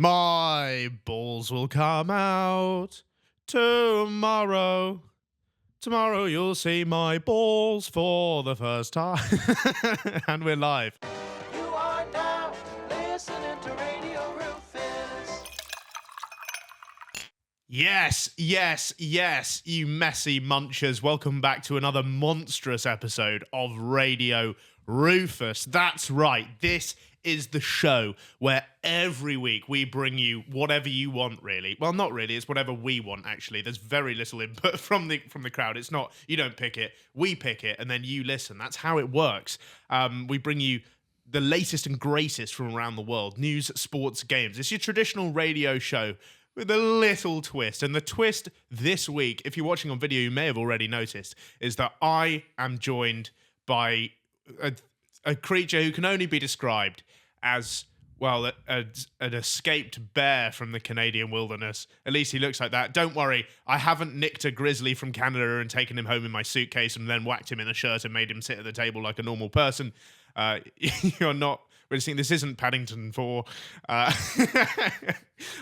My balls will come out tomorrow. Tomorrow you'll see my balls for the first time. And we're live. You are now listening to Radio Rufus. Yes, you messy munchers. Welcome back to another monstrous episode of Radio Rufus. That's right, this is the show where every week we bring you whatever you want, really. Well, not really, it's whatever we want, actually. There's very little input from the crowd. It's not, you don't pick it, we pick it, and then you listen. That's how it works. We bring you the latest and greatest from around the world. News, sports, games. It's your traditional radio show with a little twist. And the twist this week, if you're watching on video, you may have already noticed, is that I am joined by a creature who can only be described as, well, an escaped bear from the Canadian wilderness. At least he looks like that. Don't worry, I haven't nicked a grizzly from Canada and taken him home in my suitcase and then whacked him in a shirt and made him sit at the table like a normal person. You're not witnessing, this isn't Paddington 4. I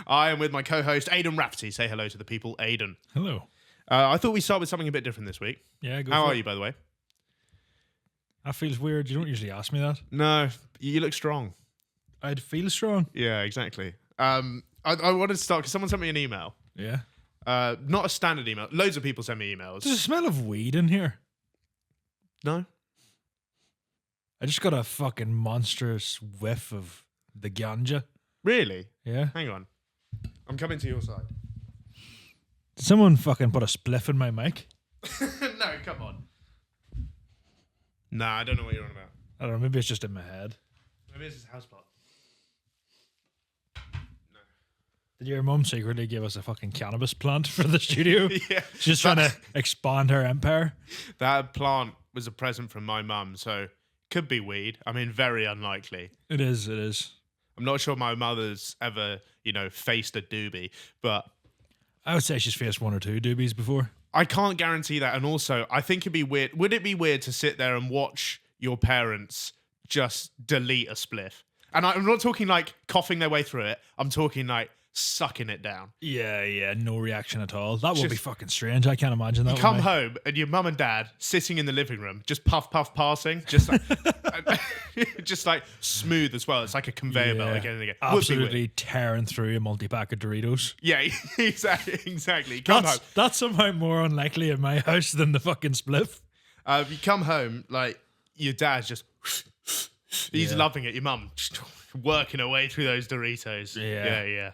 am with my co-host, Aidan Rafferty. Say hello to the people, Aidan. Hello. I thought we'd start with something a bit different this week. Yeah, go How for are it. you, by the way? That feels weird. You don't usually ask me that. No, you look strong. I'd feel strong. Yeah, exactly. I wanted to start because someone sent me an email. Yeah. Not a standard email. Loads of people send me emails. There's a smell of weed in here. No? I just got a fucking monstrous whiff of the ganja. Really? Yeah. Hang on. I'm coming to your side. Did someone fucking put a spliff in my mic? No, come on. Nah, I don't know what you're on about. I don't know. Maybe it's just in my head. Maybe it's his house pot. No. Did your mum secretly give us a fucking cannabis plant for the studio? Yeah. She's just trying to expand her empire. That plant was a present from my mum, so could be weed. I mean, very unlikely. It is. I'm not sure my mother's ever, faced a doobie, but I would say she's faced one or two doobies before. I can't guarantee that. And also, I think it'd be weird. Would it be weird to sit there and watch your parents just delete a spliff? And I'm not talking like coughing their way through it. I'm talking like sucking it down. Yeah. No reaction at all. That would be Just- fucking strange. I can't imagine that. You come home and your mum and dad sitting in the living room, just puff passing, just like, just like smooth as well. It's like a conveyor belt again and again. Would be weird. Absolutely tearing through a multi-pack of Doritos. Yeah, exactly. Come home. That's somehow more unlikely in my house than the fucking spliff. You come home, like, your dad's just, he's loving it. Your mum just working her way through those Doritos. Yeah.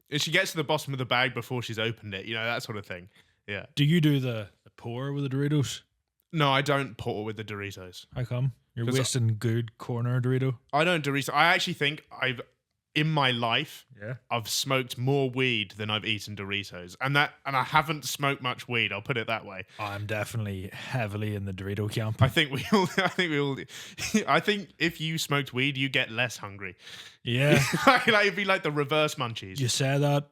And she gets to the bottom of the bag before she's opened it, that sort of thing. Yeah. Do you do the pour with the Doritos? No, I don't pour with the Doritos. How come? You're 'Cause wasting good corner Dorito. I don't Doritos. I actually think in my life, Yeah. I've smoked more weed than I've eaten Doritos. And I haven't smoked much weed, I'll put it that way. I'm definitely heavily in the Dorito camp. I think we all I think if you smoked weed, you get less hungry. Yeah. like it'd be like the reverse munchies. You say that.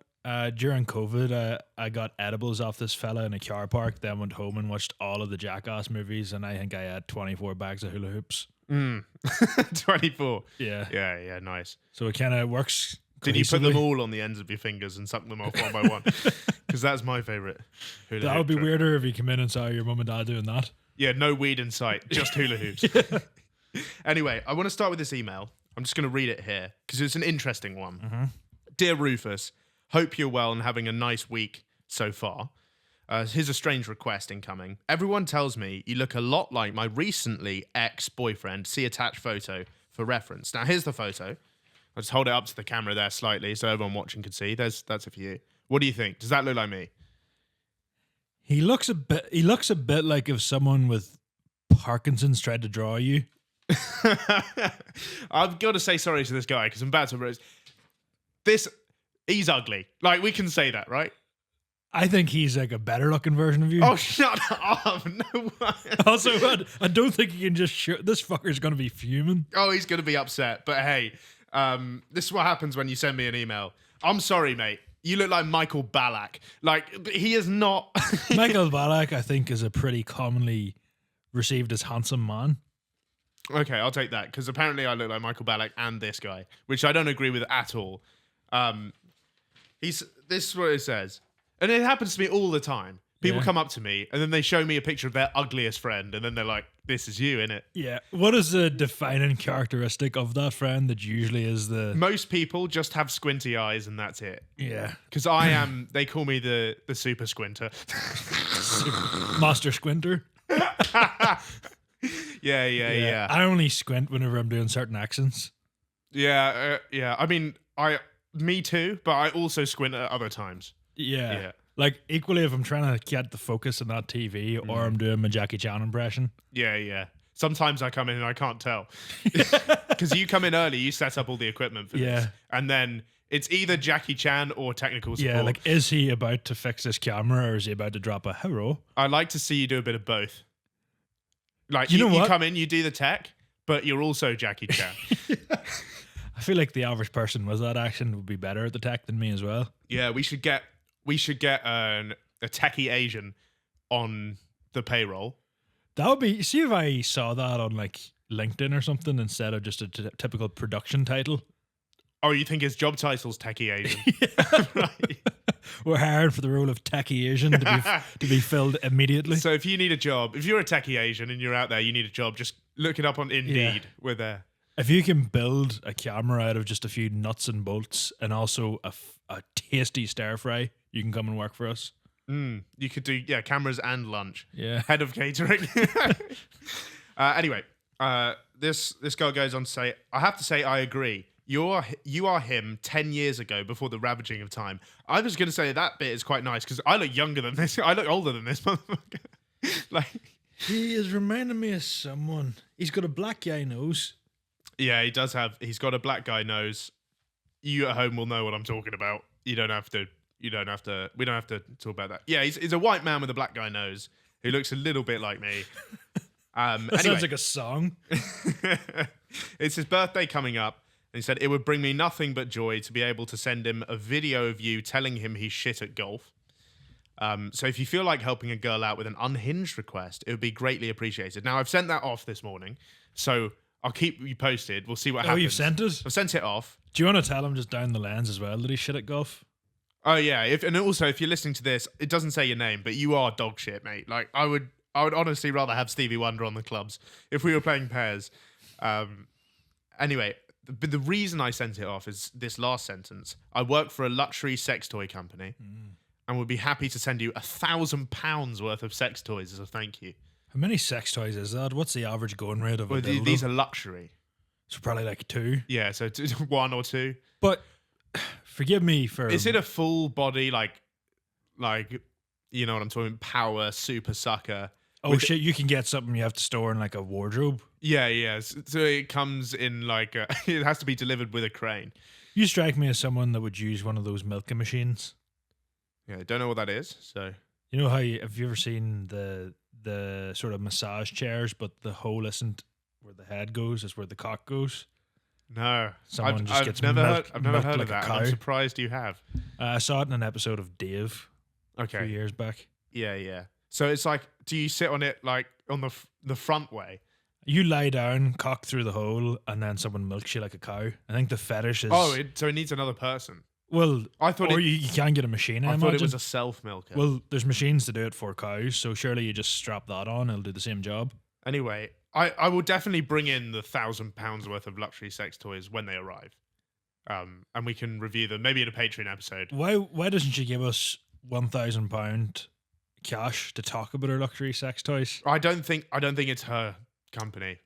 During COVID, I got edibles off this fella in a car park, then went home and watched all of the Jackass movies, and I think I had 24 bags of hula hoops. 24. Yeah. Yeah, nice. So it kind of works. Did you put them cohesively. all on the ends of your fingers and suck them off one by one? Because that's my favourite. hula That hoop would be trick. weirder if you come in and saw your mum and dad doing that. Yeah, no weed in sight, just hula hoops. Anyway, I want to start with this email. I'm just going to read it here because it's an interesting one. Dear Rufus, hope you're well and having a nice week so far. Here's a strange request incoming. Everyone tells me you look a lot like my recently ex-boyfriend. See attached photo for reference. Now, here's the photo. I'll just hold it up to the camera there slightly so everyone watching can see. That's it for you. What do you think? Does that look like me? He looks a bit like if someone with Parkinson's tried to draw you. I've got to say sorry to this guy because I'm about to roast. He's ugly. Like, we can say that, right? I think he's like a better looking version of you. Oh, shut up. No way. Also, I don't think you can just shoot. This fucker's going to be fuming. Oh, he's going to be upset. But hey, this is what happens when you send me an email. I'm sorry, mate. You look like Michael Ballack. Like, he is not. Michael Ballack, I think, is a pretty commonly received as handsome man. Okay, I'll take that because apparently I look like Michael Ballack and this guy, which I don't agree with at all. This is what it says, and it happens to me all the time. People Yeah. come up to me and then they show me a picture of their ugliest friend, and then they're like, "This is you, innit?" Yeah. What is the defining characteristic of that friend that usually is the... Most people just have squinty eyes, and that's it. Yeah. Because I am. They call me the super squinter. Master Squinter. Yeah. I only squint whenever I'm doing certain accents. Yeah. I mean, me too, but I also squint at other times. Yeah. Like, equally, if I'm trying to get the focus on that TV or I'm doing my Jackie Chan impression. Yeah. Sometimes I come in and I can't tell. Because you come in early, you set up all the equipment for this. And then it's either Jackie Chan or technical support. Yeah, like, is he about to fix this camera or is he about to drop a hello? I like to see you do a bit of both. Like, You know you what? come in, you do the tech, but you're also Jackie Chan. I feel like the average person with that action would be better at the tech than me as well. Yeah, we should get a techie Asian on the payroll. That would be... See if I saw that on, like, LinkedIn or something instead of just a typical production title. Oh, you think his job title's techie Asian? Right. We're hired for the role of techie Asian to be filled immediately. So if you need a job, if you're a techie Asian and you're out there, you need a job, just look it up on Indeed. Yeah. We're there. If you can build a camera out of just a few nuts and bolts and also a tasty stir fry, you can come and work for us. You could do, cameras and lunch. Yeah. Head of catering. Anyway, this girl goes on to say, I have to say I agree. You are him 10 years ago before the ravaging of time. I was going to say that bit is quite nice because I look younger than this. I look older than this motherfucker. Like, He is reminding me of someone. He's got a black guy nose. yeah, he's got a black guy nose. You at home will know what I'm talking about. We don't have to talk about that. Yeah, he's a white man with a black guy nose who looks a little bit like me. That sounds like a song. It's his birthday coming up, and he said it would bring me nothing but joy to be able to send him a video of you telling him he's shit at golf. So if you feel like helping a girl out with an unhinged request, it would be greatly appreciated. Now, I've sent that off this morning, so I'll keep you posted. We'll see what happens. Oh, you've sent it? I've sent it off. Do you want to tell him just down the lens as well that he's shit at golf? Oh yeah, and also if you're listening to this, it doesn't say your name, but you are dog shit, mate. Like I would honestly rather have Stevie Wonder on the clubs if we were playing pairs. Anyway, but the reason I sent it off is this last sentence. I work for a luxury sex toy company, and would be happy to send you £1,000 worth of sex toys as a thank you. How many sex toys is that? What's the average going rate of Well, a dildo? these are luxury. So probably like 2. Yeah, so one or two. But forgive me for... Is it a full body like you know what I'm talking? Power super sucker. Oh shit, you can get something you have to store in like a wardrobe. Yeah. So it comes in like it has to be delivered with a crane. You strike me as someone that would use one of those milking machines. Yeah, I don't know what that is. So You know how have you ever seen the sort of massage chairs, but the hole isn't where the head goes, it's where the cock goes? no, Someone just gets I've never milked heard like of a that. cow. And I'm surprised you have. I saw it in an episode of Dave a few Okay. years back. Yeah. So it's like, do you sit on it like on the front way? You lie down, cock through the hole, and then someone milks you like a cow. I think the fetish is... Oh, so it needs another person. well, I thought or it- you can get a machine, I I thought it imagine. was a self milker. Well, there's machines to do it for cows, so surely you just strap that on, it'll do the same job. Anyway, I will definitely bring in the £1,000 worth of luxury sex toys when they arrive, and we can review them maybe in a Patreon episode. Why doesn't she give us £1,000 cash to talk about her luxury sex toys? I don't think it's her company.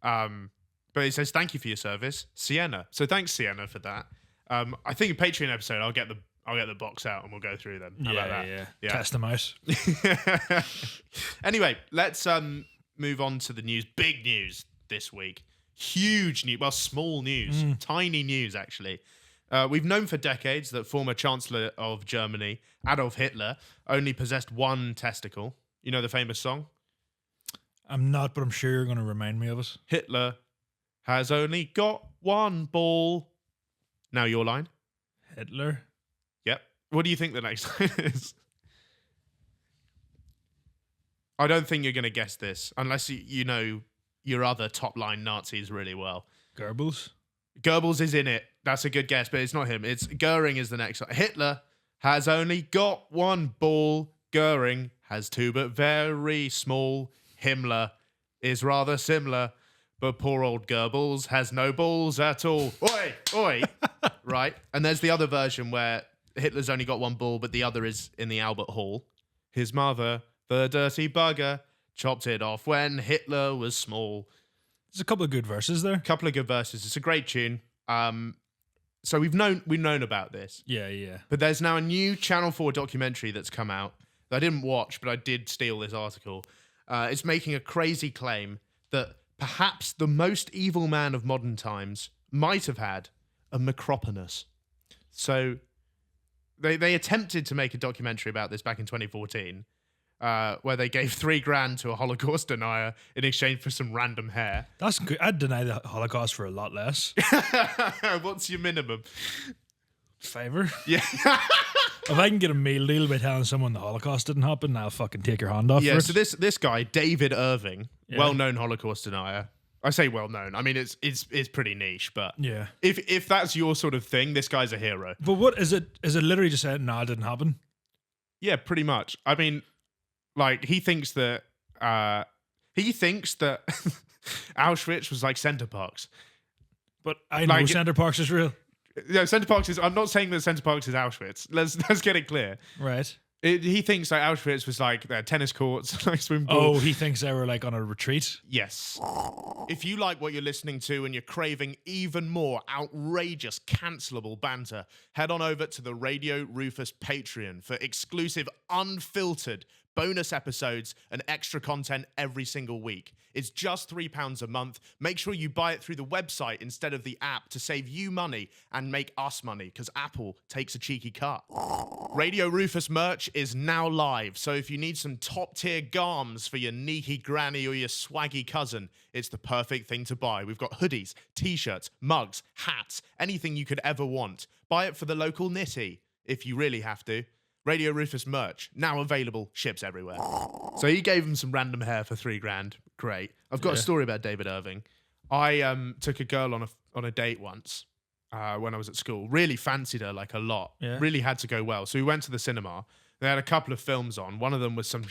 But it says thank you for your service, Sienna. So thanks, Sienna, for that. I think a Patreon episode, I'll get the box out and we'll go through them. How about that? Yeah. Test them out. Anyway, let's move on to the news. Big news this week. Huge news. Well, small news. Tiny news, actually. We've known for decades that former Chancellor of Germany, Adolf Hitler, only possessed one testicle. You know the famous song? I'm not, but I'm sure you're going to remind me of it. Hitler has only got one ball. Now your line. Hitler? Yep. What do you think the next line is? I don't think you're going to guess this unless you know your other top line Nazis really well. Goebbels? Goebbels is in it. That's a good guess, but it's not him. It's Goering is the next one. Hitler has only got one ball. Goering has two, but very small. Himmler is rather similar, but poor old Goebbels has no balls at all. Oi, oi. Right. And there's the other version where Hitler's only got one ball, but the other is in the Albert Hall. His mother, the dirty bugger, chopped it off when Hitler was small. There's a couple of good verses there. Couple of good verses. It's a great tune. So we've known about this. Yeah. But there's now a new Channel 4 documentary that's come out that I didn't watch, but I did steal this article. It's making a crazy claim that perhaps the most evil man of modern times might have had a Micropenis. So they attempted to make a documentary about this back in 2014, where they gave $3,000 to a Holocaust denier in exchange for some random hair. That's good. I'd deny the Holocaust for a lot less. What's your minimum? Favor. Yeah. If I can get a meal deal by telling someone the Holocaust didn't happen, I'll fucking take your hand off. Yeah, for so it. this guy, David Irving, Yeah. well-known Holocaust denier. I say well-known. I mean, it's pretty niche, but Yeah. if that's your sort of thing, this guy's a hero. But what is it? Is it literally just saying, "No, it didn't happen"? Yeah, pretty much. I mean, like he thinks that Auschwitz was like Center Parks. But I know Like- Center Parks is real, No, Center Parks is. I'm not saying that Center Parks is Auschwitz. Let's get it clear. right? He thinks that Auschwitz was like tennis courts, like swimming pool. Oh, he thinks they were like on a retreat. Yes. If you like what you're listening to and you're craving even more outrageous, cancelable banter, head on over to the Radio Rufus Patreon for exclusive, unfiltered bonus episodes and extra content every single week. It's just £3 a month. Make sure you buy it through the website instead of the app to save you money and make us money, because Apple takes a cheeky cut. Radio Rufus merch is now live, so if you need some top-tier garms for your neaky granny or your swaggy cousin, it's the perfect thing to buy. We've got hoodies, t-shirts, mugs, hats, anything you could ever want. Buy it for the local nitty, if you really have to. Radio Rufus merch, now available, ships everywhere. So he gave him some random hair for $3,000. Great. I've got a story about David Irving. I took a girl on a date once when I was at school. Really fancied her like a lot. Yeah. Really had to go well. So we went to the cinema. They had a couple of films on. One of them was some,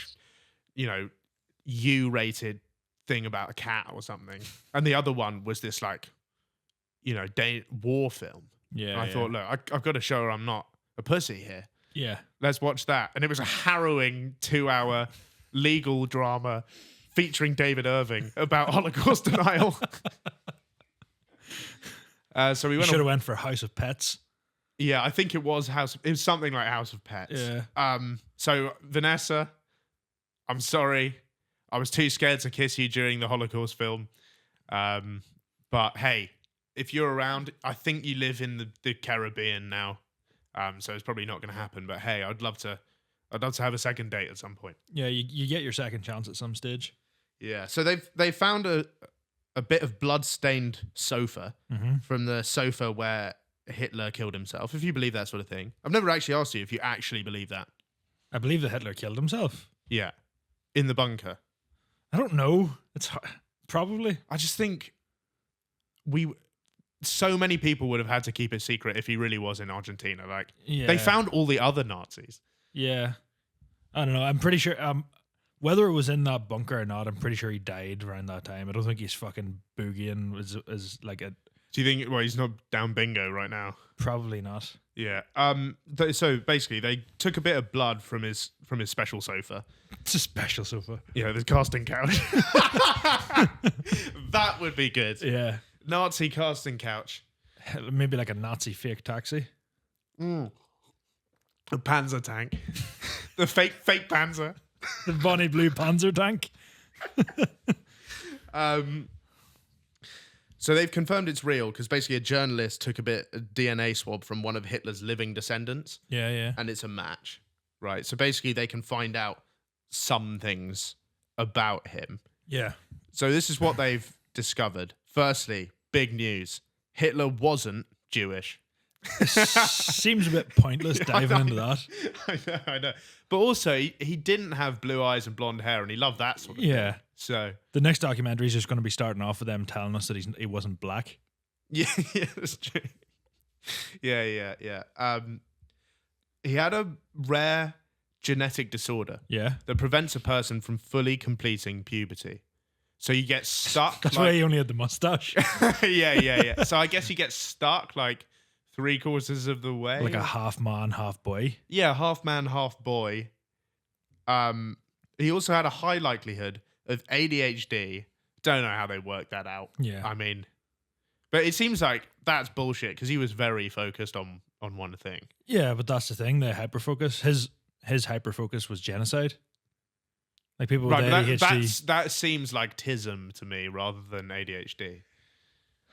U-rated thing about a cat or something. And the other one was this like, war film. Yeah. And I thought, look, I've got to show her I'm not a pussy here. Yeah. Let's watch that. And it was a harrowing 2-hour legal drama featuring David Irving about Holocaust denial. So we You went. should have went for House of Pets. Yeah, I think it was something like House of Pets. Yeah. So Vanessa, I'm sorry, I was too scared to kiss you during the Holocaust film. But hey, if you're around, I think you live in the Caribbean now. So it's probably not going to happen. But hey, I'd love to have a second date at some point. Yeah, you get your second chance at some stage. Yeah. So they found a bit of blood-stained sofa from the sofa where Hitler killed himself, if you believe that sort of thing. I've never actually asked you if you actually believe that. I believe that Hitler killed himself. Yeah. In the bunker. I don't know. It's probably. I just think so many people would have had to keep it secret if he really was in Argentina. Like, Yeah. they found all the other Nazis. Yeah. I don't know. I'm pretty sure. Whether it was in that bunker or not, I'm pretty sure he died around that time. I don't think he's fucking boogieing as like a. Do you think? Well, he's not down bingo right now. Probably not. Yeah. So basically, they took a bit of blood from his special sofa. It's a special sofa. Yeah, the casting couch. That would be good. Yeah. Nazi casting couch. Maybe like a Nazi fake taxi. A Panzer tank. The fake Panzer. The Bonnie Blue Panzer tank. So they've confirmed it's real because basically a journalist took a DNA swab from one of Hitler's living descendants, Yeah. and it's a match, right? So basically they can find out some things about him. Yeah. So this is what they've discovered. Firstly, big news. Hitler wasn't Jewish. Seems a bit pointless diving into that. I know. But also, he didn't have blue eyes and blonde hair, and he loved that sort of thing. Yeah. So, The next documentary is just going to be starting off with them telling us that he wasn't black. yeah, that's true. Yeah. He had a rare genetic disorder Yeah. that prevents a person from fully completing puberty. So you get stuck. That's why he only had the mustache. Yeah. So I guess you get stuck like 3/4 of the way. Like a half man, half boy. Yeah, half man, half boy. He also had a high likelihood of ADHD. Don't know how they worked that out. Yeah. I mean, but it seems like that's bullshit because he was very focused on one thing. Yeah, but that's the thing. The hyperfocus. His hyperfocus was genocide. Like people with Right, but ADHD. that seems like TISM to me rather than ADHD.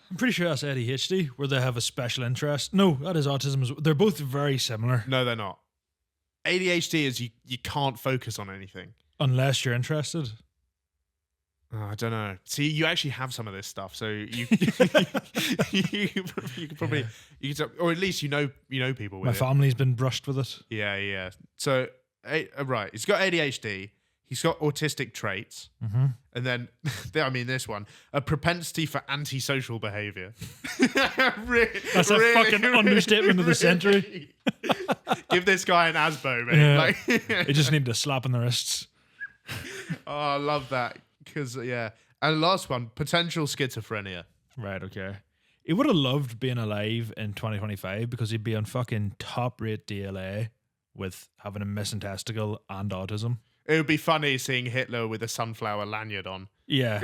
I'm pretty sure that's ADHD, where they have a special interest. No, that is autism. They're both very similar, No, they're not. ADHD is you can't focus on anything. unless you're interested. Oh, I don't know. See, you actually have some of this stuff, so you you could probably or at least you know people with My it. family's been brushed with it. Yeah. So right, he's got ADHD. He's got autistic traits, and then I mean this one, a propensity for antisocial behavior. That's a fucking understatement of the century. Give this guy an ASBO, mate. Yeah. Like, They just need a slap on the wrists. oh, I love that because yeah. And last one, potential schizophrenia. Right, okay. He would have loved being alive in 2025 because he'd be on fucking top rate DLA with having a missing testicle and autism. It would be funny seeing Hitler with a sunflower lanyard on. Yeah.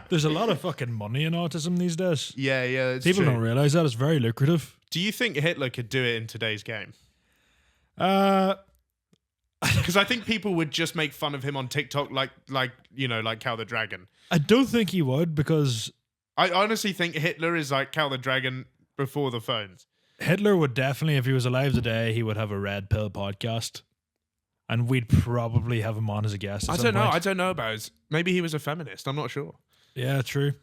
There's a lot of fucking money in autism these days. Yeah, it's People true. don't realize that. It's very lucrative. Do you think Hitler could do it in today's game? Uh, Because I think people would just make fun of him on TikTok, like Cal the Dragon. I don't think he would, because I honestly think Hitler is like Cal the Dragon before the phones. Hitler would definitely, if he was alive today, he would have a Red Pill podcast. And we'd probably have him on as a guest. I don't know. I don't know about his. Maybe he was a feminist. I'm not sure. Yeah, true.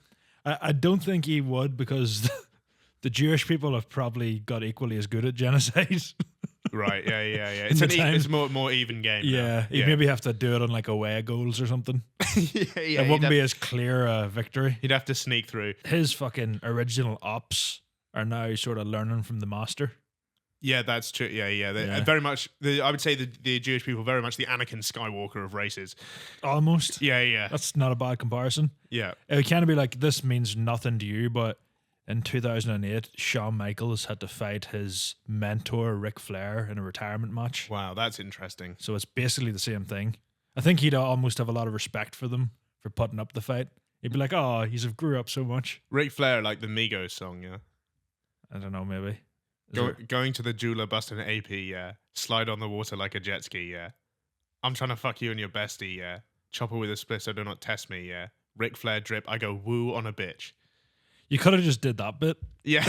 I don't think he would, because the Jewish people have probably got equally as good at genocide. Right. Yeah. It's more even game. Yeah, now. you'd maybe have to do it on like away goals or something. yeah. It wouldn't be as clear a victory. He'd have to sneak through. His fucking original ops are now sort of learning from the master. Yeah, that's true. Yeah. Yeah. Very much. I would say the Jewish people very much the Anakin Skywalker of races. Almost. Yeah. That's not a bad comparison. Yeah. It can be like, this means nothing to you, but in 2008, Shawn Michaels had to fight his mentor, Ric Flair, in a retirement match. Wow, that's interesting. So it's basically the same thing. I think he'd almost have a lot of respect for them for putting up the fight. He'd be like, oh, he's grew up so much. Ric Flair, like the Migos song, yeah. I don't know, maybe. Going to the jeweler, busting an AP, yeah. Slide on the water like a jet ski, yeah. I'm trying to fuck you and your bestie, yeah. Chopper with a split, so do not test me, yeah. Ric Flair drip, I go woo on a bitch. You could have just did that bit. Yeah.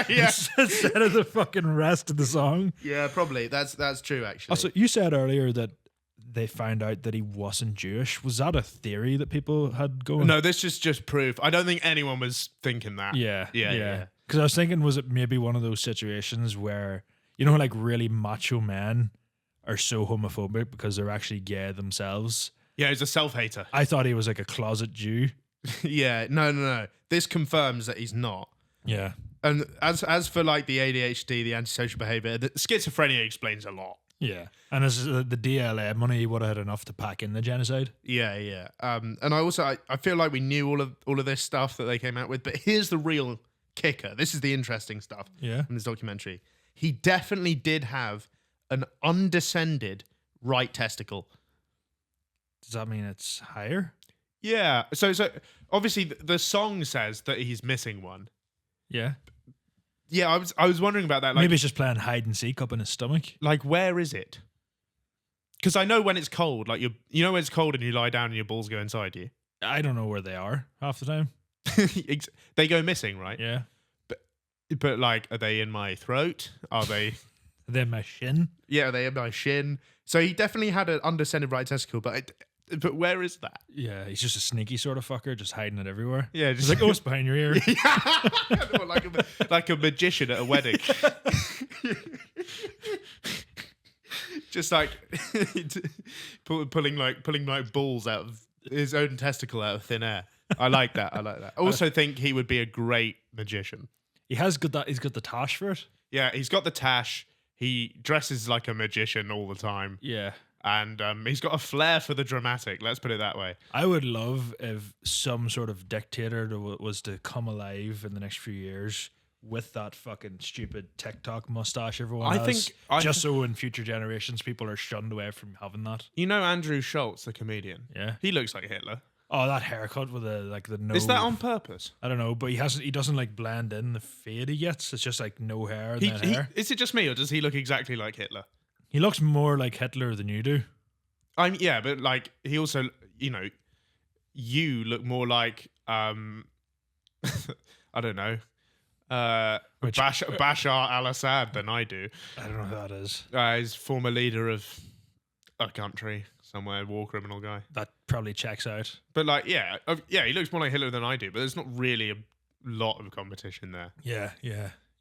yeah. Instead of the fucking rest of the song. Yeah, probably. That's true, actually. Also, you said earlier that they found out that he wasn't Jewish. Was that a theory that people had going? No, this is just proof. I don't think anyone was thinking that. Yeah. Yeah. Because I was thinking, was it maybe one of those situations where, like really macho men are so homophobic because they're actually gay themselves? Yeah, he's a self-hater. I thought he was like a closet Jew. Yeah, no. This confirms that he's not. Yeah. And as for like the ADHD, the antisocial behavior, the schizophrenia explains a lot. Yeah. And as the DLA money, he would have had enough to pack in the genocide. Yeah. And I feel like we knew all of this stuff that they came out with, but here's the real kicker. This is the interesting stuff Yeah. in this documentary. He definitely did have an undescended right testicle. Does that mean it's higher? Yeah. So obviously the song says that he's missing one. Yeah. Yeah, I was wondering about that. Like, Maybe he's just playing hide and seek up in his stomach. like where is it? Because I know when it's cold, like you know when it's cold and you lie down and your balls go inside you. I don't know where they are half the time. They go missing, right? Yeah. But like, are they in my throat? Are they? Then my shin. Yeah, are they in my shin? So he definitely had an undescended right testicle, but where is that? Yeah, he's just a sneaky sort of fucker, just hiding it everywhere. Yeah, He's like, oh, it's behind your ear. like a magician at a wedding. Just like pulling like balls out of his own testicle out of thin air. I like that. I also think he would be a great magician. He has got that. He's got the tash for it. Yeah, he's got the tash. He dresses like a magician all the time. Yeah. And he's got a flair for the dramatic. Let's put it that way. I would love if some sort of dictator was to come alive in the next few years with that fucking stupid TikTok mustache everyone has. So in future generations, people are shunned away from having that. You know Andrew Schultz, the comedian? Yeah. He looks like Hitler. Oh, that haircut with the nose. Is that on purpose? I don't know, but he doesn't like blend in the fade he gets. It's just like no hair and then hair. Is it just me, or does he look exactly like Hitler? He looks more like Hitler than you do. Yeah, but like he also, you look more like I don't know, Bashar al-Assad than I do. I don't know who that is. He's former leader of a country somewhere, war criminal guy. That probably checks out. But like, yeah, he looks more like Hitler than I do. But there's not really a lot of competition there. Yeah.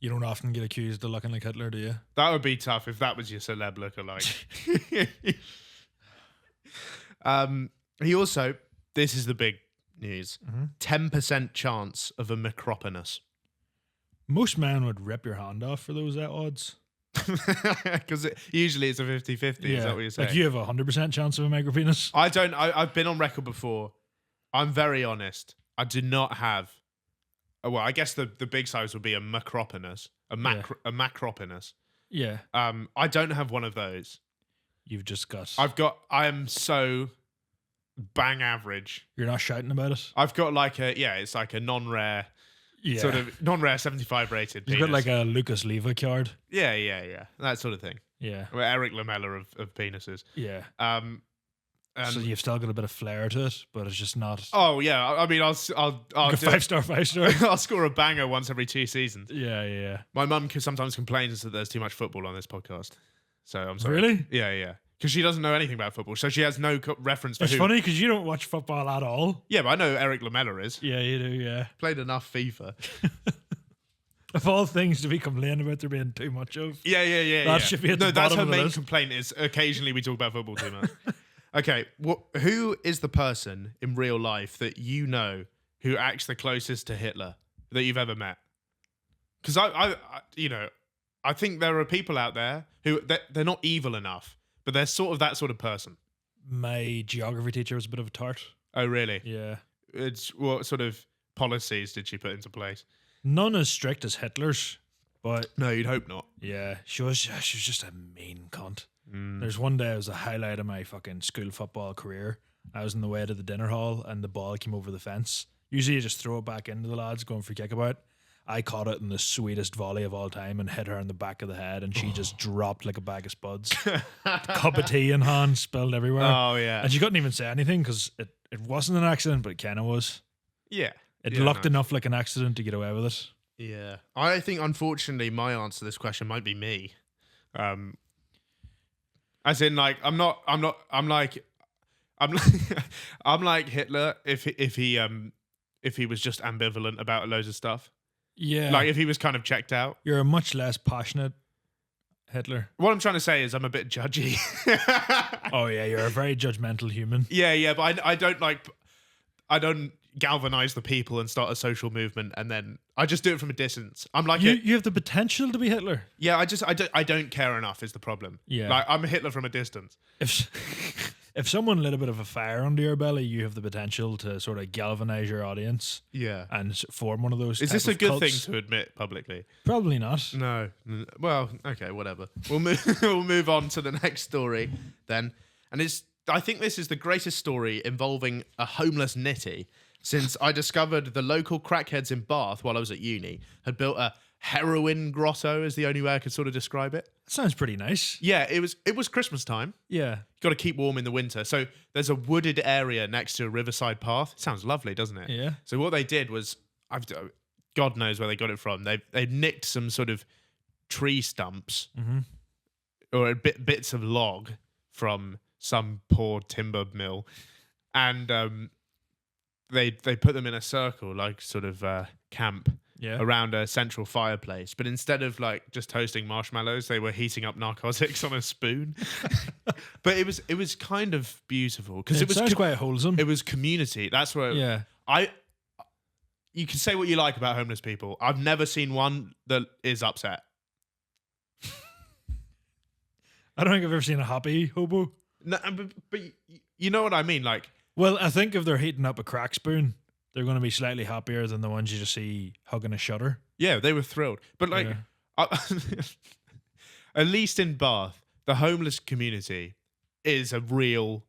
You don't often get accused of looking like Hitler, do you? That would be tough if that was your celeb lookalike. He also, this is the big news, 10% chance of a Micropenis. Most men would rip your hand off for those odds. Because usually it's a 50-50, is that what you're saying? Like you have a 100% chance of a micropenis? I've been on record before. I'm very honest. I do not have, well, I guess the big size would be a Micropenis, a Macropenis. Yeah. I don't have one of those. You've just got... I am so bang average. You're not shouting about it? I've got like it's like a non-rare, sort of non-rare 75 rated penis. You've got like a Lucas Leva card? Yeah. That sort of thing. Yeah. Well, Eric Lamella of penises. Yeah. So you've still got a bit of flair to it, but it's just not... Oh, yeah. I mean, I'll like a 5-star. I'll score a banger once every 2 seasons. Yeah. My mum sometimes complains that there's too much football on this podcast. So I'm sorry. Really? Yeah. Because she doesn't know anything about football, so she has no reference for It's funny because you don't watch football at all. Yeah, but I know Eric Lamella is. Yeah, you do, yeah. Played enough FIFA. Of all things to be complaining about there being too much of. Yeah. That should be at the that's bottom her of the main list. complaint is occasionally we talk about football too much. Okay, who is the person in real life that you know who acts the closest to Hitler that you've ever met? Because I think there are people out there who they're not evil enough, but they're sort of that sort of person. My geography teacher was a bit of a tart. Oh, really? Yeah. What sort of policies did she put into place? None as strict as Hitler's, but No, you'd hope not. yeah, she was just a mean cunt. There's one day it was a highlight of my fucking school football career. I was on the way to the dinner hall and the ball came over the fence. Usually you just throw it back into the lads going for kickabout. I caught it in the sweetest volley of all time and hit her in the back of the head and she just dropped like a bag of spuds. Cup of tea in hand, spilled everywhere. Oh, yeah. And she couldn't even say anything because it wasn't an accident, but it kind of was. Yeah. It looked enough like an accident to get away with it. Yeah. I think, unfortunately, my answer to this question might be me. As in, like, I'm like Hitler if he was just ambivalent about loads of stuff. Yeah. Like if he was kind of checked out. You're a much less passionate Hitler. What I'm trying to say is I'm a bit judgy. Oh yeah, you're a very judgmental human. Yeah, but I don't galvanize the people and start a social movement, and then I just do it from a distance. I'm like you have the potential to be Hitler. Yeah, I don't care enough is the problem. Yeah. Like I'm a Hitler from a distance. If someone lit a bit of a fire under your belly, you have the potential to sort of galvanize your audience. Yeah. And form one of those. Is type this a of good cults. thing to admit publicly? Probably not. No. Well, okay, whatever. We'll move on to the next story then. And I think this is the greatest story involving a homeless nitty since I discovered the local crackheads in Bath while I was at uni had built a heroin grotto, is the only way I could sort of describe it. Sounds pretty nice. Yeah, it was Christmas time. Yeah. You got to keep warm in the winter. So there's a wooded area next to a riverside path. Sounds lovely, doesn't it? Yeah. So what they did was, God knows where they got it from. They nicked some sort of tree stumps or bits of log from some poor timber mill, and they put them in a circle, like sort of camp. Yeah. Around a central fireplace, but instead of like just toasting marshmallows, they were heating up narcotics on a spoon. But it was kind of beautiful because it was sounds quite wholesome. It was community. That's where Yeah. you can say what you like about homeless people. I've never seen one that is upset. I don't think I've ever seen a happy hobo. No, but you know what I mean? Like, Well, I think if they're heating up a crack spoon, they're going to be slightly happier than the ones you just see hugging a shutter. yeah, they were thrilled. But like, Yeah. at least in Bath, the homeless community is a real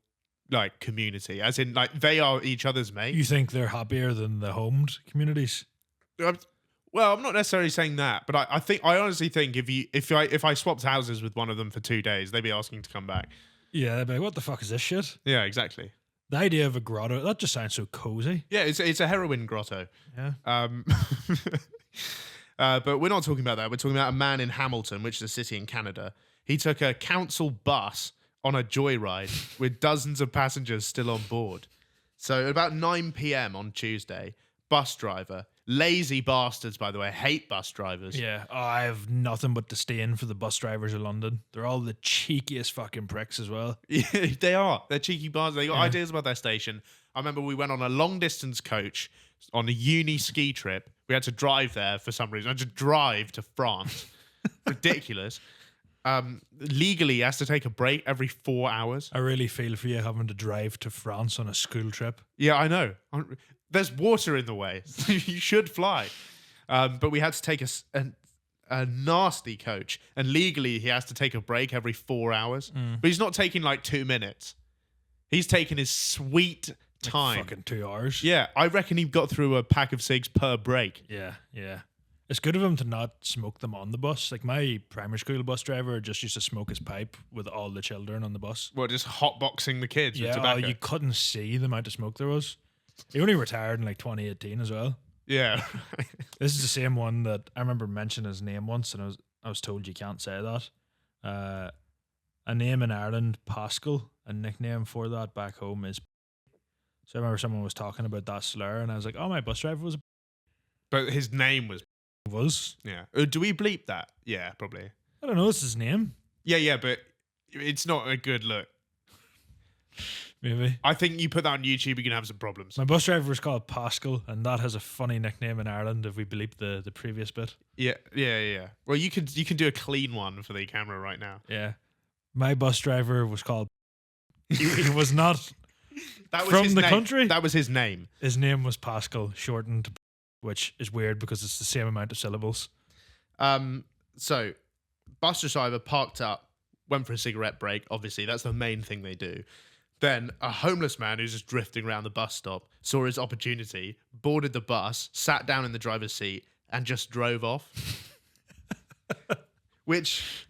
like community, as in like they are each other's mates. You think they're happier than the homed communities? Well, I'm not necessarily saying that, but I honestly think if I swapped houses with one of them for 2 days, they'd be asking to come back. Yeah, they'd be like, what the fuck is this shit? Yeah, exactly. The idea of a grotto, that just sounds so cozy. Yeah, it's a heroin grotto. Yeah. But we're not talking about that. We're talking about a man in Hamilton, which is a city in Canada. He took a council bus on a joyride with dozens of passengers still on board. So at about 9 p.m. on Tuesday, bus driver, lazy bastards, by the way, hate bus drivers. Yeah. Oh, I have nothing but disdain for the bus drivers of London. They're all the cheekiest fucking pricks as well. Yeah, they are. They're cheeky bastards. They got ideas about their station. I remember we went on a long distance coach on a uni ski trip. We had to drive there for some reason. I had to drive to France. Ridiculous. Legally, he has to take a break every 4 hours. I really feel for you having to drive to France on a school trip. Yeah, I know. There's water in the way. You should fly. But we had to take a nasty coach. And legally, he has to take a break every 4 hours. But he's not taking like 2 minutes. He's taking his sweet time. Fucking 2 hours. Yeah, I reckon he got through a pack of cigs per break. Yeah, yeah. It's good of him to not smoke them on the bus. Like my primary school bus driver just used to smoke his pipe with all the children on the bus. Well, just hotboxing the kids with Yeah, tobacco. you couldn't see the amount of smoke there was. He only retired in like 2018 as well. Yeah. This is the same one that I remember mentioning his name once, and I was told you can't say that. A name in Ireland, Pascal, a nickname for that back home is. So I remember someone was talking about that slur, and I was like, "Oh, my bus driver was." But his name was. Yeah. Do we bleep that? Yeah, probably. I don't know. It's his name. Yeah, but it's not a good look. Maybe. I think you put that on YouTube, you're going to have some problems. My bus driver was called Pascal, and that has a funny nickname in Ireland if we bleep the previous bit. Yeah. Well, you can do a clean one for the camera right now. Yeah. My bus driver was called. He was not That was from his the name. country. That was his name. His name was Pascal, shortened to, which is weird because it's the same amount of syllables. So, bus driver parked up, went for a cigarette break. Obviously, that's the main thing they do. Then a homeless man who's just drifting around the bus stop saw his opportunity, boarded the bus, sat down in the driver's seat, and just drove off. Which,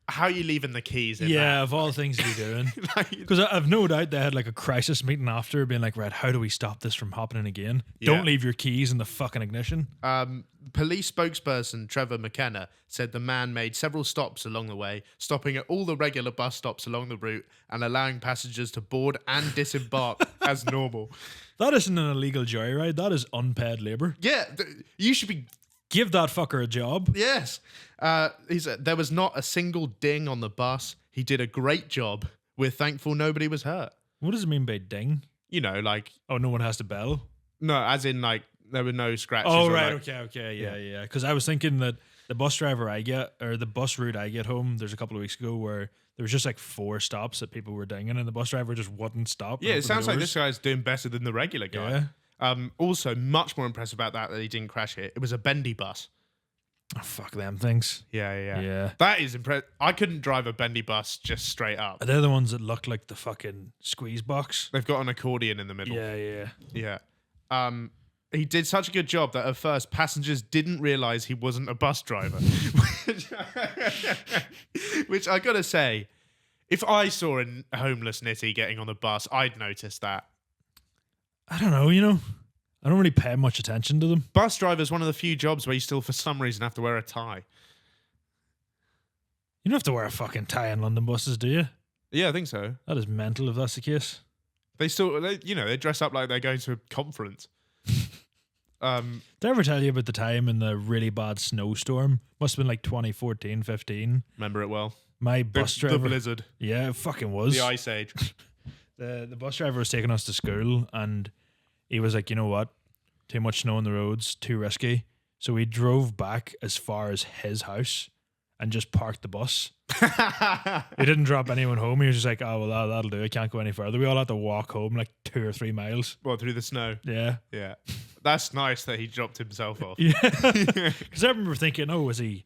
how are you leaving the keys in Yeah, that? of all things to be doing. Like, Because I've no doubt they had like a crisis meeting after, being like, right, how do we stop this from happening again? Yeah. Don't leave your keys in the fucking ignition. police spokesperson Trevor McKenna said the man made several stops along the way, stopping at all the regular bus stops along the route and allowing passengers to board and disembark as normal. That isn't an illegal joyride. That is unpaid labor. Yeah, you should be. Give that fucker a job. Yes. He said there was not a single ding on the bus. He did a great job. We're thankful nobody was hurt. What does it mean by ding? You know, like, Oh, no one has to bell? no, as in, like, there were no scratches. Oh, or, right. like- Okay. Yeah. Because I was thinking that the bus driver I get, or the bus route I get home, there's a couple of weeks ago where there was just like 4 stops that people were dinging and the bus driver just wouldn't stop. Yeah, and it open sounds the like doors. this guy's doing better than the regular guy. Yeah. Also, much more impressed about that he didn't crash it. It was a bendy bus. Oh, fuck them things. Yeah. That is impressive. I couldn't drive a bendy bus just straight up. They're the ones that look like the fucking squeeze box. They've got an accordion in the middle. Yeah. He did such a good job that at first passengers didn't realize he wasn't a bus driver. Which I gotta say, if I saw a homeless nitty getting on the bus, I'd notice that. I don't know, I don't really pay much attention to them. Bus driver is one of the few jobs where you still, for some reason, have to wear a tie. You don't have to wear a fucking tie in London buses, do you? Yeah, I think so. That is mental if that's the case. They still, they dress up like they're going to a conference. Did I ever tell you about the time in the really bad snowstorm? Must have been like 2014, 15. Remember it well. My bus driver. The blizzard. Yeah, it fucking was. The Ice Age. The bus driver was taking us to school and he was like, you know what? too much snow on the roads, too risky. So we drove back as far as his house and just parked the bus. We didn't drop anyone home. He was just like, oh, well, that'll do. I can't go any further. We all had to walk home like 2 or 3 miles. Well, through the snow. Yeah. Yeah. That's nice that he dropped himself off. Yeah. Because I remember thinking, oh, is he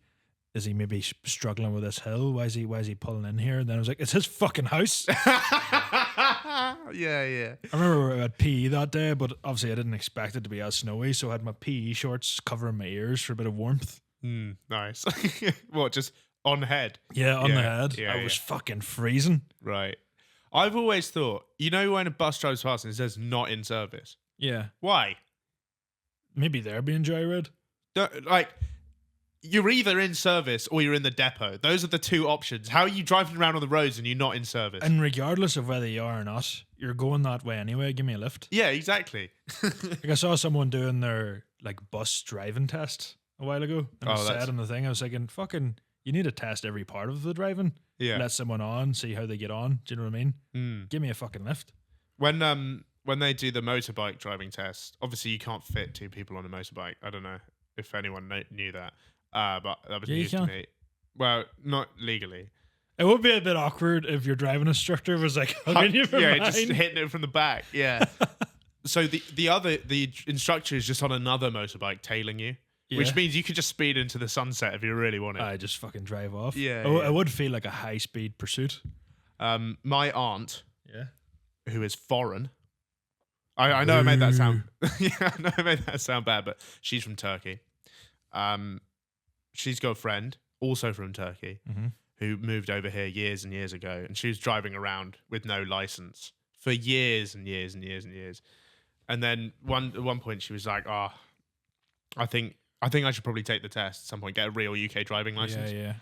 maybe struggling with this hill? Why is he pulling in here? And then I was like, it's his fucking house. Yeah. I remember we had PE that day, but obviously I didn't expect it to be as snowy, so I had my PE shorts covering my ears for a bit of warmth. Nice. What, just on head? Yeah, on the head. Yeah, I was fucking freezing. Right. I've always thought, when a bus drives past and it says not in service. Yeah. Why? Maybe they're being joyride. You're either in service or you're in the depot. Those are the two options. How are you driving around on the roads and you're not in service? And regardless of whether you are or not, you're going that way anyway. Give me a lift. Yeah, exactly. Like I saw someone doing their bus driving test a while ago, and I said on the thing, I was thinking, fucking, you need to test every part of the driving. Yeah. Let someone on, see how they get on. Do you know what I mean? Give me a fucking lift. When they do the motorbike driving test, obviously you can't fit 2 people on a motorbike. I don't know if anyone knew that. But that was news to me. Well, not legally. It would be a bit awkward if your driving instructor was like hugging you from behind. Just hitting it from the back. Yeah. So the instructor is just on another motorbike tailing you, which means you could just speed into the sunset if you really want it. I just fucking drive off. Yeah, it would feel like a high speed pursuit. My aunt, yeah, who is foreign. I know I made that sound. Yeah, I know I made that sound bad, but she's from Turkey. She's got a friend, also from Turkey, who moved over here years and years ago, and she was driving around with no license for years and years and years and years. And then at one point she was like, "Oh, I think I should probably take the test at some point, get a real UK driving license." Yeah.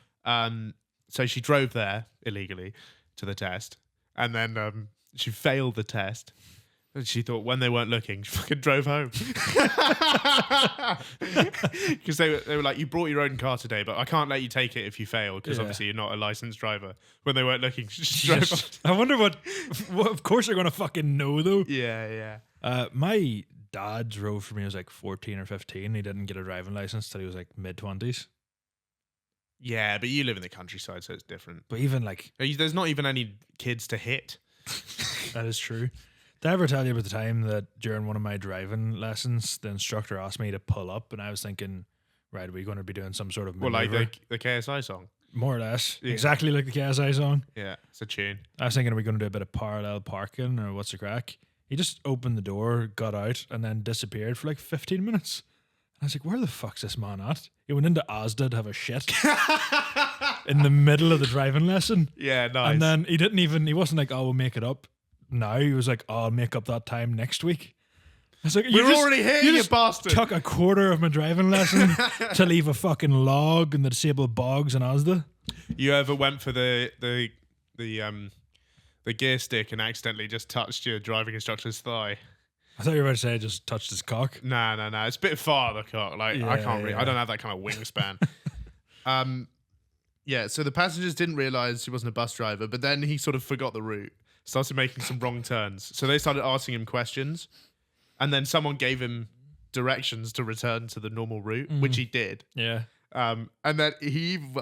So she drove there illegally to the test, and then she failed the test. And she thought when they weren't looking, she fucking drove home. Because they were like, you brought your own car today, but I can't let you take it if you fail, because obviously you're not a licensed driver. When they weren't looking, she just drove off. I wonder what of course they're going to fucking know, though. Yeah. My dad drove for me when I was like 14 or 15. He didn't get a driving license till he was like mid-20s. Yeah, but you live in the countryside, so it's different. But even there's not even any kids to hit. That is true. Did I ever tell you about the time that during one of my driving lessons, the instructor asked me to pull up, and I was thinking, right, are we going to be doing some sort of maneuver? Well, like the KSI song? More or less. Yeah. Exactly like the KSI song. Yeah, it's a tune. I was thinking, are we going to do a bit of parallel parking, or what's the crack? He just opened the door, got out, and then disappeared for like 15 minutes. And I was like, where the fuck's this man at? He went into Asda to have a shit in the middle of the driving lesson. Yeah, nice. And then he wasn't like, oh, we'll make it up. Now he was like, oh, I'll make up that time next week. I was like, we're already here, you bastard. Took a quarter of my driving lesson to leave a fucking log in the disabled bogs in Asda. You ever went for the gear stick and accidentally just touched your driving instructor's thigh? I thought you were about to say just touched his cock. No. It's a bit far, the cock. Like, I can't really, I don't have that kind of wingspan. So the passengers didn't realise he wasn't a bus driver, but then he sort of forgot the route. Started making some wrong turns. So they started asking him questions, and then someone gave him directions to return to the normal route, which he did. Yeah. And then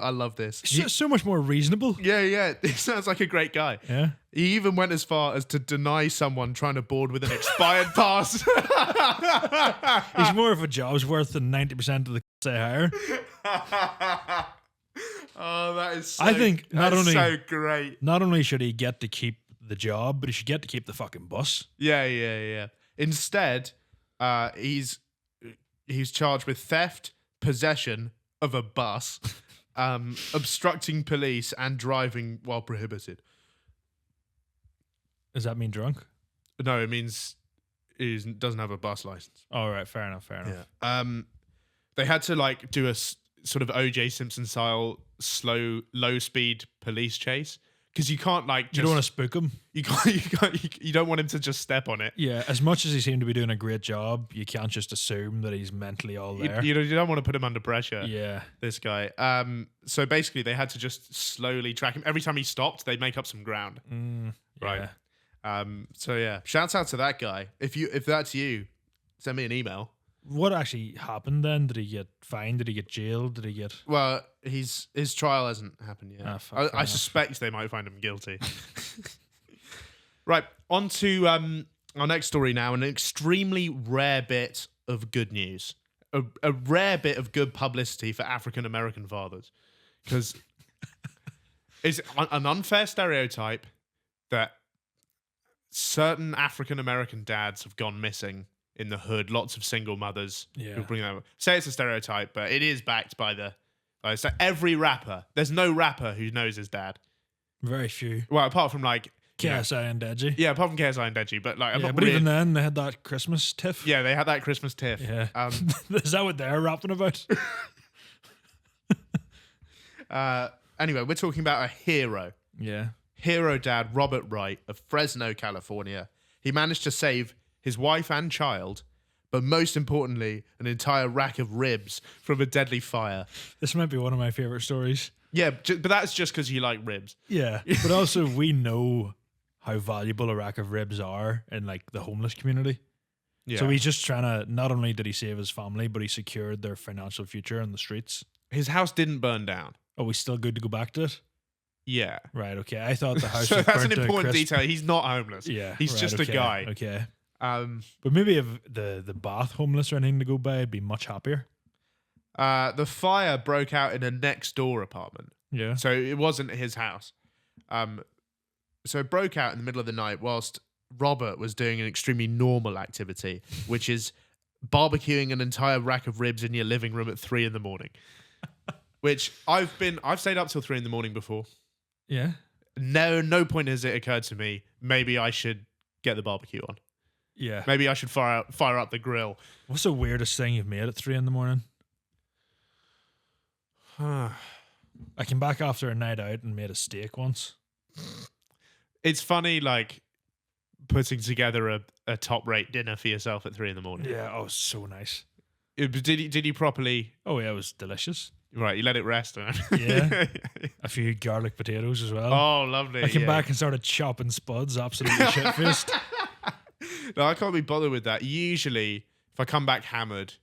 I love this. So much more reasonable. Yeah. He sounds like a great guy. Yeah. He even went as far as to deny someone trying to board with an expired pass. He's more of a job's worth than 90% of the they hire. Oh, that is I think so great. Not only should he get to keep the job, but he should get to keep the fucking bus. Yeah. Instead, he's charged with theft, possession of a bus, obstructing police, and driving while prohibited. Does that mean drunk? No, it means he doesn't have a bus license. All right, fair enough. Yeah. They had to do a sort of O.J. Simpson style low speed police chase. Because you can't you don't want to spook him. You don't want him to just step on it. Yeah, as much as he seemed to be doing a great job, you can't just assume that he's mentally all there. You don't want to put him under pressure. Yeah, this guy. So basically, they had to just slowly track him. Every time he stopped, they'd make up some ground. Right. Yeah. So yeah, shouts out to that guy. If that's you, send me an email. What actually happened then? Did he get fined? Did he get jailed? Did he get? Well, his trial hasn't happened yet. Fuck, I fair enough. suspect they might find him guilty. Right, on to our next story now. An extremely rare bit of good news. A rare bit of good publicity for African American fathers. Because it's an unfair stereotype that certain African American dads have gone missing in the hood. Lots of single mothers who bring them. Say it's a stereotype, but it is backed by so every rapper. There's no rapper who knows his dad. Very few. Well, apart from like KSI and Deji. yeah, apart from KSI and Deji, but like Yeah, but even then they had that Christmas tiff. yeah, they had that Christmas tiff. Yeah. Is that what they're rapping about? Anyway, we're talking about a hero. Yeah. Hero dad Robert Wright of Fresno, California. He managed to save his wife and child, but most importantly, an entire rack of ribs from a deadly fire. This might be one of my favorite stories. Yeah, but that's just because you like ribs. Yeah. But also we know how valuable a rack of ribs are in like the homeless community. Yeah. So he's just trying to, not only did he save his family, but he secured their financial future on the streets. His house didn't burn down. Are we still good to go back to it? Yeah. Right, okay. I thought the house So was that's burnt an to a important crisp. detail. He's not homeless. Yeah. He's right, just okay, a guy. Okay. Um, But maybe if the Bath homeless or anything to go by, I'd be much happier. the fire broke out in a next door apartment. Yeah. So it wasn't his house. So it broke out in the middle of the night whilst Robert was doing an extremely normal activity, which is barbecuing an entire rack of ribs in your living room at 3 a.m. Which I've stayed up till 3 a.m. before. Yeah. No point has it occurred to me, maybe I should get the barbecue on. Yeah. Maybe I should fire up the grill. What's the weirdest thing you've made at 3 a.m? I came back after a night out and made a steak once. It's funny, like, putting together a top-rate dinner for yourself at 3 a.m. Yeah, oh, so nice. Did you properly... Oh, yeah, it was delicious. Right, you let it rest. Yeah. A few garlic potatoes as well. Oh, lovely. I came yeah. back and started chopping spuds, absolutely shit-faced. No, I can't be bothered with that. Usually, if I come back hammered,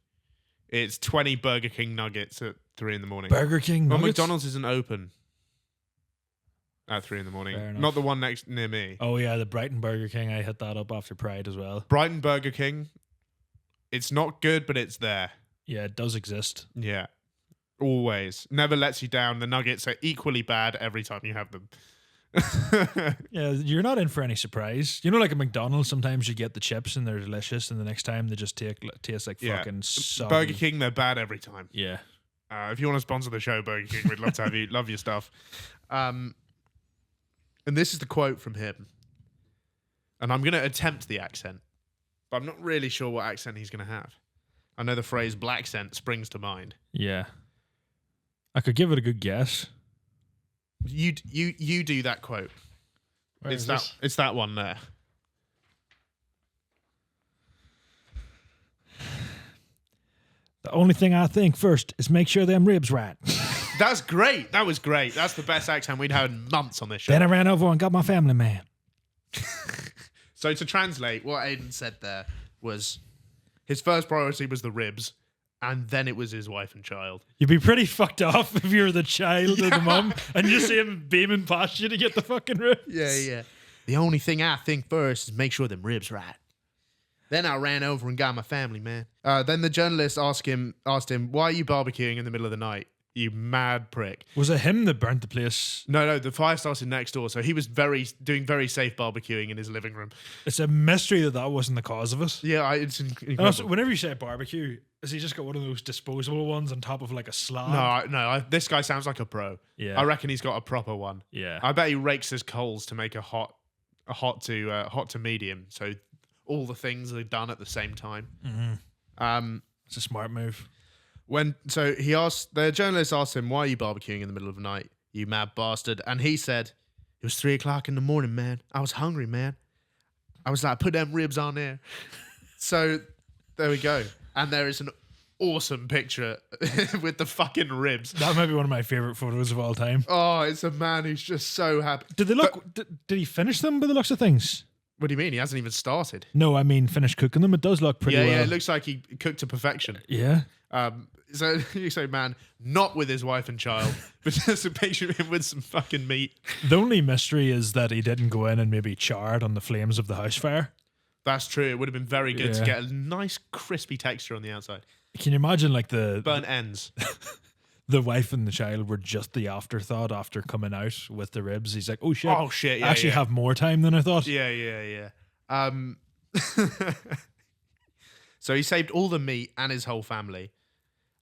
it's 20 Burger King nuggets at 3 a.m. Burger King Well, nuggets? McDonald's isn't open at 3 Fair a.m. enough. Not the one near me. Oh, yeah, the Brighton Burger King. I hit that up after Pride as well. Brighton Burger King, it's not good, but it's there. Yeah, it does exist. Yeah. Always. Never lets you down. The nuggets are equally bad every time you have them. Yeah, you're not in for any surprise. You know, like at McDonald's, sometimes you get the chips and they're delicious, and the next time they just taste like Yeah. fucking soggy. Burger King, they're bad every time. Yeah. If you want to sponsor the show, Burger King, we'd love to have you. Love your stuff. And this is the quote from him. And I'm going to attempt the accent, but I'm not really sure what accent he's going to have. I know the phrase black scent springs to mind. Yeah. I could give it a good guess. You do that quote. Where It's is that this? it's that one there. The only thing I think first is make sure them ribs right. That's great. That was great. That's the best accent we'd had in months on this show. Then I ran over and got my family man. So to translate, what Aidan said there was his first priority was the ribs, and then it was his wife and child. You'd be pretty fucked off if you're the child or the mum and you see him beaming past you to get the fucking ribs. Yeah. The only thing I think first is make sure them ribs right. Then I ran over and got my family, man. Then the journalist asked him, why are you barbecuing in the middle of the night? You mad prick. Was it him that burnt the place? No, the fire started next door, so he was doing very safe barbecuing in his living room. It's a mystery that wasn't the cause of it. Yeah, it's And incredible. also, whenever you say barbecue, has he just got one of those disposable ones on top of like a slab? This guy sounds like a pro. Yeah. I reckon he's got a proper one. Yeah. I bet he rakes his coals to make a hot to medium, so all the things are done at the same time. Mm-hmm. It's a smart move. The journalist asked him, why are you barbecuing in the middle of the night, you mad bastard? And he said, it was 3 o'clock in the morning, man. I was hungry, man. I was like, put them ribs on there. So there we go. And there is an awesome picture with the fucking ribs. That might be one of my favorite photos of all time. Oh, it's a man who's just so happy. Did they look? Did he finish them by the looks of things? What do you mean? He hasn't even started. No, I mean finished cooking them. It does look pretty well. Yeah, it looks like he cooked to perfection. Yeah. So you say, man, not with his wife and child, but just a picture of him with some fucking meat. The only mystery is that he didn't go in and maybe char it on the flames of the house fire. That's true. It would have been very good to Yeah. get a nice crispy texture on the outside. Can you imagine like Burnt ends. the wife and the child were just the afterthought after coming out with the ribs? He's like, oh shit. Oh, shit, yeah, I actually yeah. have more time than I thought. Yeah. So he saved all the meat and his whole family.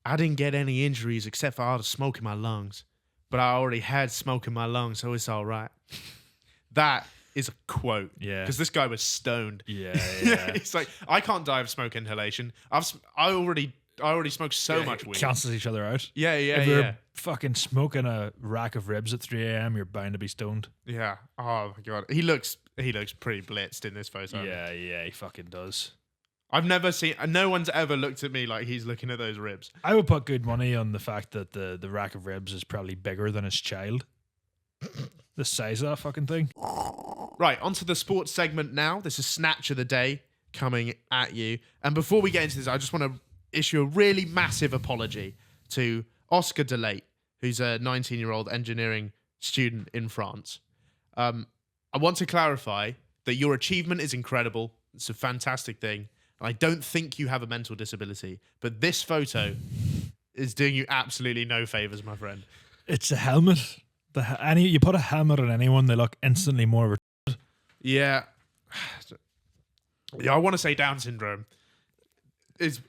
I didn't get any injuries except for all the smoke in my lungs. But I already had smoke in my lungs, so it's all right. That is a quote. Yeah. Because this guy was stoned. Yeah. He's like, I can't die of smoke inhalation. I already smoked so much weed. Cancels each other out. Yeah. If you're fucking smoking a rack of ribs at 3 a.m., you're bound to be stoned. Yeah. Oh my god. He looks pretty blitzed in this photo. Yeah, he fucking does. I've never seen. No one's ever looked at me like he's looking at those ribs. I would put good money on the fact that the rack of ribs is probably bigger than his child. The size of that fucking thing. Right, onto the sports segment now. This is Snatch of the Day coming at you. And before we get into this, I just want to issue a really massive apology to Oscar Delate, who's a 19-year-old engineering student in France. I want to clarify that your achievement is incredible. It's a fantastic thing. I don't think you have a mental disability, but this photo is doing you absolutely no favors, my friend. It's a helmet. You put a helmet on anyone, they look instantly more. Yeah. I want to say Down syndrome is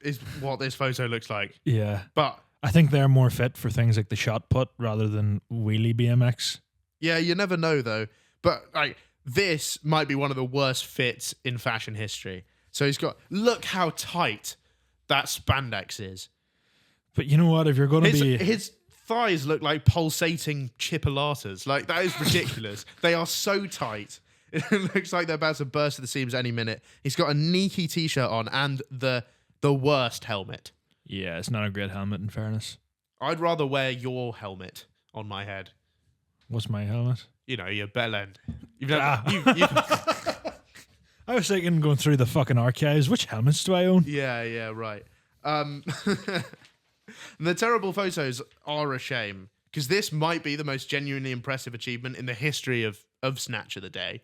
what this photo looks like. Yeah, But I think they're more fit for things like the shot put rather than wheelie BMX. yeah, you never know though. But like this might be one of the worst fits in fashion history. So look how tight that spandex is. But you know what? If you're going to be His thighs look like pulsating chipolatas. Like, that is ridiculous. They are so tight. It looks like they're about to burst at the seams any minute. He's got a Nike t-shirt on and the worst helmet. yeah, it's not a great helmet in fairness. I'd rather wear your helmet on my head. What's my helmet? You know, your bell end. You've never, Ah. I was thinking going through the fucking archives. Which helmets do I own? Yeah, right. And the terrible photos are a shame because this might be the most genuinely impressive achievement in the history of Snatch of the Day.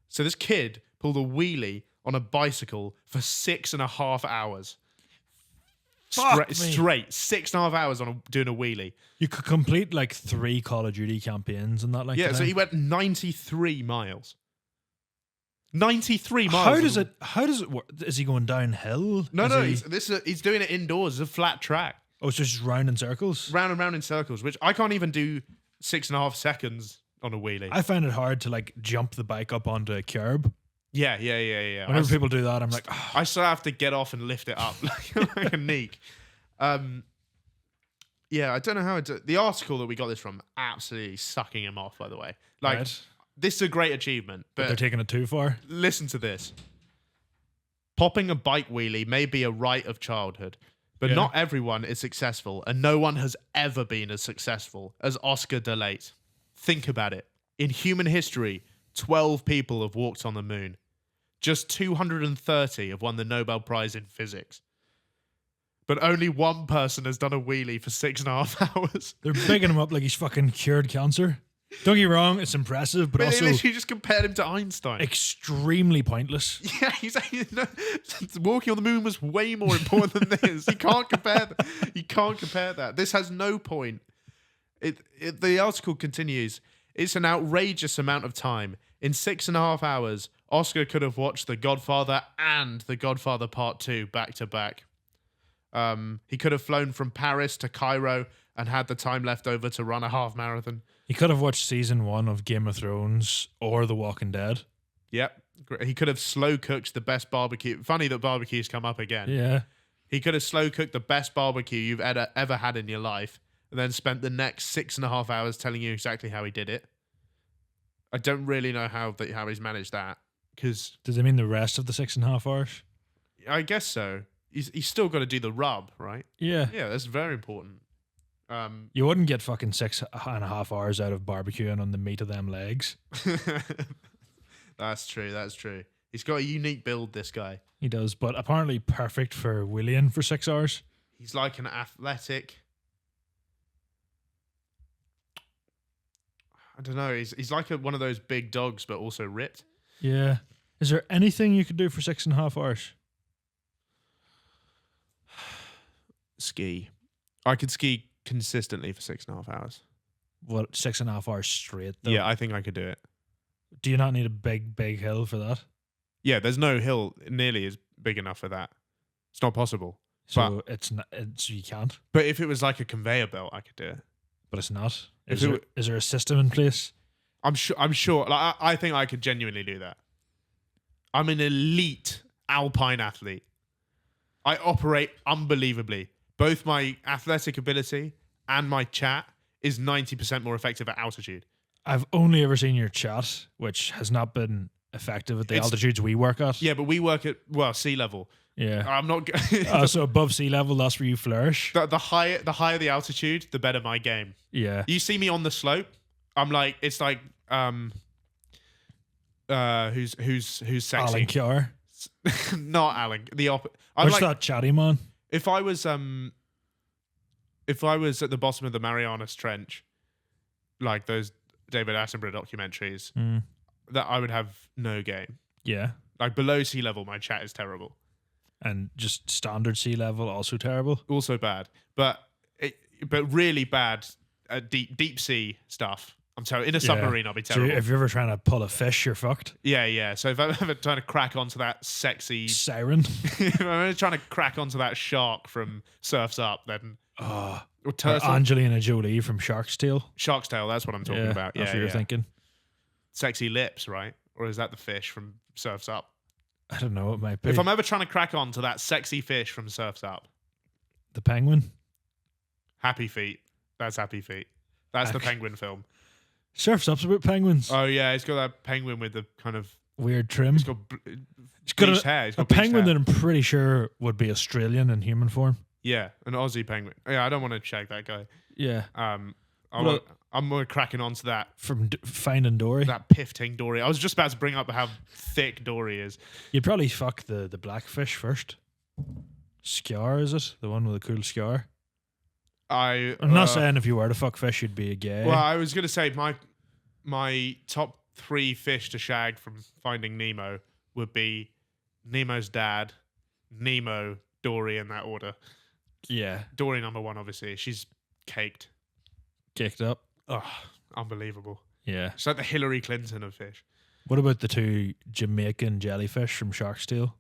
So this kid pulled a wheelie on a bicycle for 6.5 hours. Fuck me. Straight 6.5 hours doing a wheelie. You could complete like 3 Call of Duty campaigns and that. Like, Yeah, so today. he went 93 miles. 93 miles. How does it work? Is he going downhill? No, Is he- he's doing it indoors. It's a flat track. Oh, it's just round in circles. Round and round in circles, which I can't even do 6.5 seconds on a wheelie. I find it hard to like jump the bike up onto a curb. Yeah. Whenever people do that, I'm like, oh, I still have to get off and lift it up like a neek. Yeah, I don't know how the article that we got this from absolutely sucking him off, by the way. Like, right. this is a great achievement, They're but taking it too far. listen to this. Popping a bike wheelie may be a rite of childhood, but Yeah. not everyone is successful, and no one has ever been as successful as Oscar Delate. Think about it. In human history, 12 people have walked on the moon. Just 230 have won the Nobel Prize in physics. But only one person has done a wheelie for 6.5 hours. They're bigging him up like he's fucking cured cancer. Don't get me wrong, it's impressive, but But they also literally just compared him to Einstein. extremely pointless. Yeah, he's walking on the moon was way more important than this. You can't compare that. You can't compare that. This has no point. The article continues. It's an outrageous amount of time. In 6.5 hours, Oscar could have watched The Godfather and The Godfather Part 2 back to back. He could have flown from Paris to Cairo and had the time left over to run a half marathon. He could have watched season 1 of Game of Thrones or The Walking Dead. Yep. He could have slow cooked the best barbecue. Funny that barbecue's come up again. Yeah. He could have slow cooked the best barbecue you've ever had in your life and then spent the next 6.5 hours telling you exactly how he did it. I don't really know how he's managed that because Does it mean the rest of the 6.5 hours? I guess so. He's still got to do the rub, right? Yeah. Yeah, that's very important. You wouldn't get fucking 6.5 hours out of barbecuing on the meat of them legs. That's true. That's true. He's got a unique build, this guy. He does, but apparently perfect for wheeling for 6 hours. He's like an athletic. I don't know. He's like one of those big dogs, but also ripped. Yeah. Is there anything you could do for 6.5 hours? Ski. I could ski consistently for 6.5 hours. What, 6.5 hours straight, though? Yeah, I think I could do it. Do you not need a big hill for that? Yeah, there's no hill nearly as big enough for that. It's not possible. So so you can't. But if it was like a conveyor belt, I could do it. But it's not. If Is there a system in place? I'm sure. Like, I think I could genuinely do that. I'm an elite alpine athlete. I operate unbelievably. Both my athletic ability and my chat is 90% more effective at altitude. I've only ever seen your chat, which has not been effective at the altitudes we work at. Yeah, but we work at, sea level. Yeah. I'm not. So above sea level, that's where you flourish. The higher the altitude, the better my game. Yeah. You see me on the slope, I'm like, it's like, who's sexy? Alan Kiar. Not Alan. Where's that chatty man? If I was at the bottom of the Marianas Trench, like those David Attenborough documentaries, that I would have no game. Yeah. Like below sea level, my chat is terrible. And just standard sea level, also terrible. Also bad, but really bad at deep sea stuff. I'm terrible. In a submarine, I'll be terrible. So if you're ever trying to pull a fish, you're fucked. Yeah. So if I'm ever trying to crack onto that sexy siren, if I'm ever trying to crack onto that shark from Surf's Up, then or Angelina Jolie from Shark's Tale. Shark's Tale, that's what I'm talking about. That's what you're thinking. Sexy lips, right? Or is that the fish from Surf's Up? I don't know. It might be. If I'm ever trying to crack on to that sexy fish from Surf's Up, the penguin. Happy Feet. That's Happy Feet. That's the penguin film. Surf's Up's about penguins. Oh yeah, he's got that penguin with the kind of weird trim. He's got bleached hair. He's got a penguin hair. that I'm pretty sure would be Australian in human form. Yeah, an Aussie penguin. Yeah, I don't want to shag that guy. Yeah. I'm more cracking onto that from Finding Dory. That pifting Dory. I was just about to bring up how thick Dory is. You'd probably fuck the blackfish first. Scar, is it? The one with the cool scar? I'm not saying if you were to fuck fish, you'd be a gay. Well, I was going to say my top 3 fish to shag from Finding Nemo would be Nemo's dad, Nemo, Dory in that order. Yeah. Dory number 1, obviously. She's caked. Kicked up. Oh, unbelievable. Yeah. She's like the Hillary Clinton of fish. What about the 2 Jamaican jellyfish from Shark's Tale?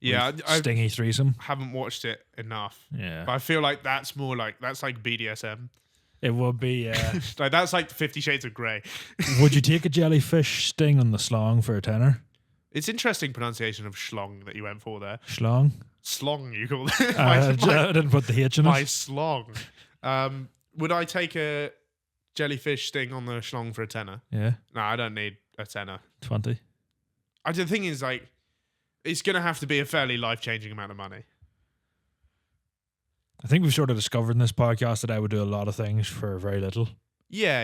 Yeah, Stingy threesome. Haven't watched it enough. Yeah, but I feel like that's like BDSM. It would be, yeah. Like that's like 50 Shades of Grey. Would you take a jellyfish sting on the slong for a tenner? It's interesting pronunciation of schlong that you went for there. Schlong? Slong, you called it. I didn't put the H in it. My slong. Would I take a jellyfish sting on the schlong for a tenner? Yeah. No, I don't need a tenner. 20. The thing is, like, it's going to have to be a fairly life-changing amount of money. I think we've sort of discovered in this podcast that I would do a lot of things for very little. Yeah.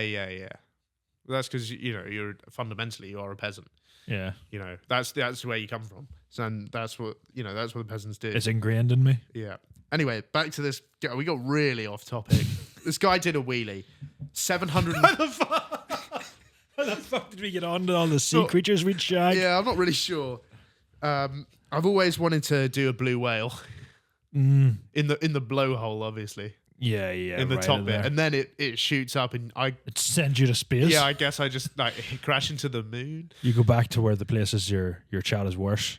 Well, that's because, you are a peasant. Yeah. You know, that's where you come from. So, and that's what the peasants do. It's ingrained in me. Yeah. Anyway, back to this. We got really off topic. This guy did a wheelie. 700. How the fuck did we get on to all the sea creatures we'd shag? Yeah, I'm not really sure. I've always wanted to do a blue whale. In the blowhole, obviously. Yeah. In the top bit. And then it shoots up and it sends you to space. Yeah, I guess I just like crash into the moon. You go back to where the places your chat is worse.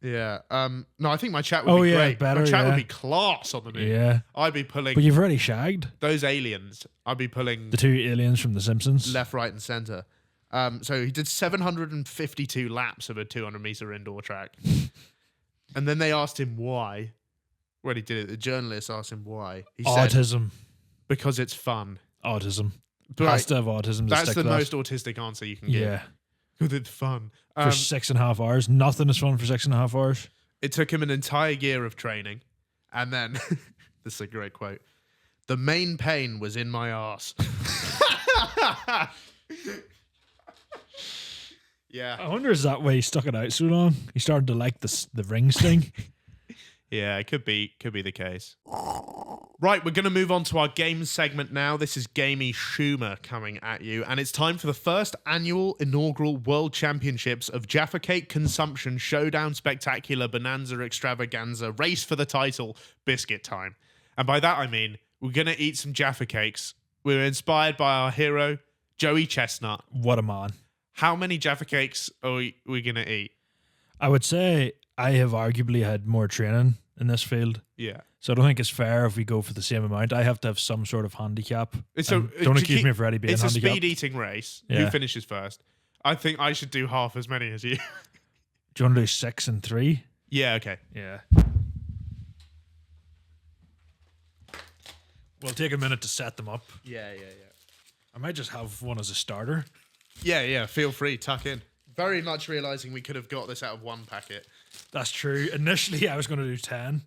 Yeah. No, I think my chat would be great. Better, my chat would be class on the moon. Yeah. I'd be pulling. But you've already shagged those aliens. I'd be pulling the 2 aliens from The Simpsons. Left, right, and center. So he did 752 laps of a 200-meter indoor track. And then they asked him why. When he did it, the journalist asked him why. He autism. Said, because it's fun. Autism. But has to have autism to that's stick the to most autistic answer you can get. Yeah. Because it's fun. For 6.5 hours. Nothing is fun for 6.5 hours. It took him an entire year of training. And then, this is a great quote, the main pain was in my arse. Yeah. I wonder is that why he stuck it out so long? He started to like the ring sting. Yeah, it could be the case. Right, we're going to move on to our games segment now. This is Gamey Schumer coming at you, and it's time for the first annual inaugural World Championships of Jaffa Cake Consumption Showdown Spectacular Bonanza Extravaganza Race for the Title Biscuit Time. And by that I mean we're going to eat some Jaffa Cakes. We're inspired by our hero, Joey Chestnut. What a man. How many Jaffa Cakes are we going to eat? I would say I have arguably had more training in this field. Yeah. So I don't think it's fair if we go for the same amount. I have to have some sort of handicap. Don't accuse me of already being handicapped. It's a speed eating race. Yeah. Who finishes first? I think I should do half as many as you. Do you want to do 6 and 3? Yeah, okay. Yeah. We'll take a minute to set them up. Yeah. I might just have one as a starter. Yeah, feel free, tuck in. Very much realising we could have got this out of one packet. That's true. Initially, I was going to do 10.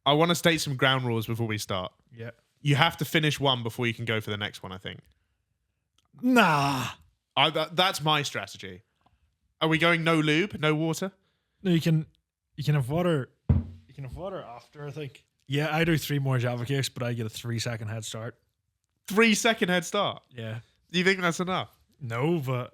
I want to state some ground rules before we start. Yeah. You have to finish one before you can go for the next one, I think. Nah. That's my strategy. Are we going no lube, no water? No, you can have water. You can have water after, I think. Yeah, I do 3 more Java cakes, but I get a 3-second head start. 3-second head start? Yeah. Do you think that's enough? No, but...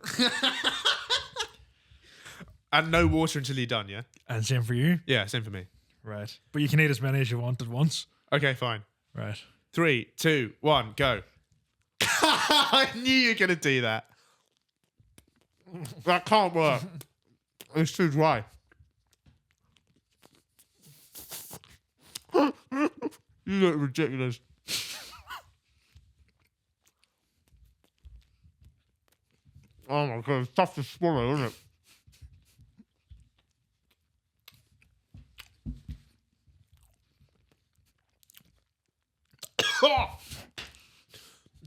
And no water until you're done, yeah? And same for you? Yeah, same for me. Right. But you can eat as many as you want at once. Okay, fine. Right. 3, 2, 1, go. I knew you were going to do that. That can't work. It's too dry. You look ridiculous. Oh my god, it's tough to swallow, isn't it?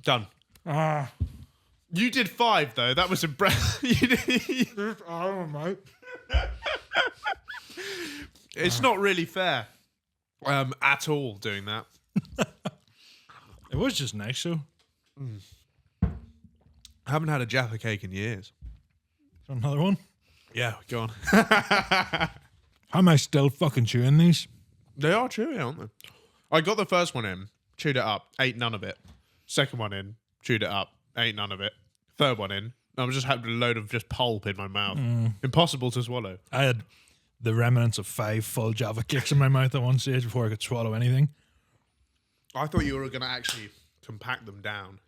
Done. You did 5 though. That was impressive. It's not really fair at all doing that. It was just nice, so. I haven't had a Jaffa cake in years. Another one? Yeah, go on. How am I still fucking chewing these? They are chewy, aren't they? I got the first one in, chewed it up, ate none of it. Second one in, chewed it up, ate none of it. Third one in, I was just having a load of just pulp in my mouth. Impossible to swallow. I had the remnants of 5 full Java cakes in my mouth at one stage before I could swallow anything. I thought you were going to actually compact them down.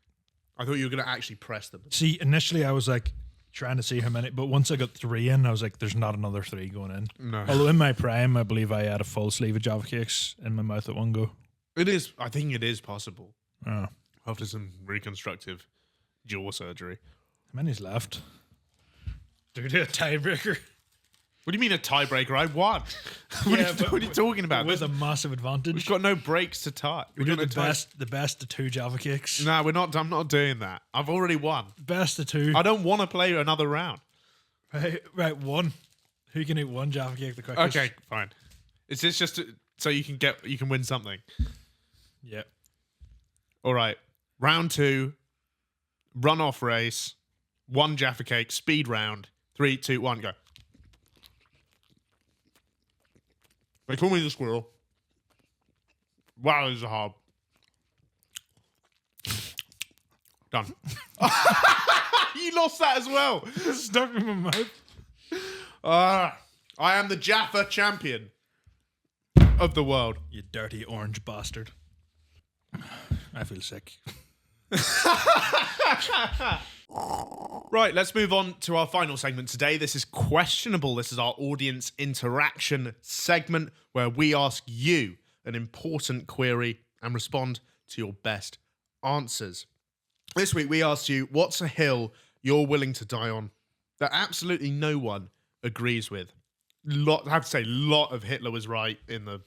I thought you were going to actually press them. See, initially I was like trying to see how many, but once I got 3 in, I was like, there's not another 3 going in. No. Although in my prime, I believe I had a full sleeve of Java cakes in my mouth at one go. It is. I think it is possible. Oh. After some reconstructive jaw surgery. How many's left? Do we do a tiebreaker? What do you mean a tiebreaker? I won. What are you talking about? With a massive advantage. We've got no breaks to tie. We do the best of 2 Java cakes. No, we're not. I'm not doing that. I've already won. Best of 2. I don't want to play another round. Right, 1. Who can eat 1 Java cake the quickest? Okay, fine. Is this just so you can win something? Yeah. All right. Round 2. Run-off race. 1 Jaffa cake. Speed round. 3, 2, 1, go. They call me the squirrel. Wow, this is hard. Done. You lost that as well. It's stuck in my mouth. I am the Jaffa champion of the world. You dirty orange bastard. I feel sick. Right, let's move on to our final segment today. This is Questionable. This is our audience interaction segment where we ask you an important query and respond to your best answers. This week we asked you, what's a hill you're willing to die on that absolutely no one agrees with? I have to say, a lot of Hitler was right in the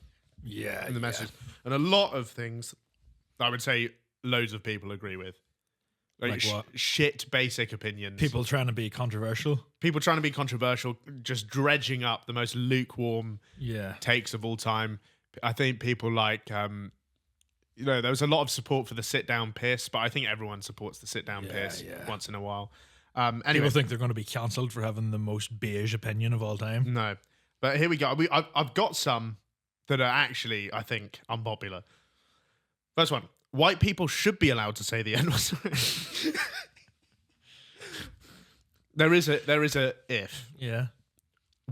message. And a lot of things I would say loads of people agree with. Like what? Shit basic opinions. People trying to be controversial. People trying to be controversial, just dredging up the most lukewarm takes of all time. I think people like, there was a lot of support for the sit-down piss, but I think everyone supports the sit-down piss once in a while. Anyway, People think they're going to be cancelled for having the most beige opinion of all time. no. But here we go. I've got some that are actually, I think, unpopular. First one. White people should be allowed to say the N-word. There is a if. Yeah.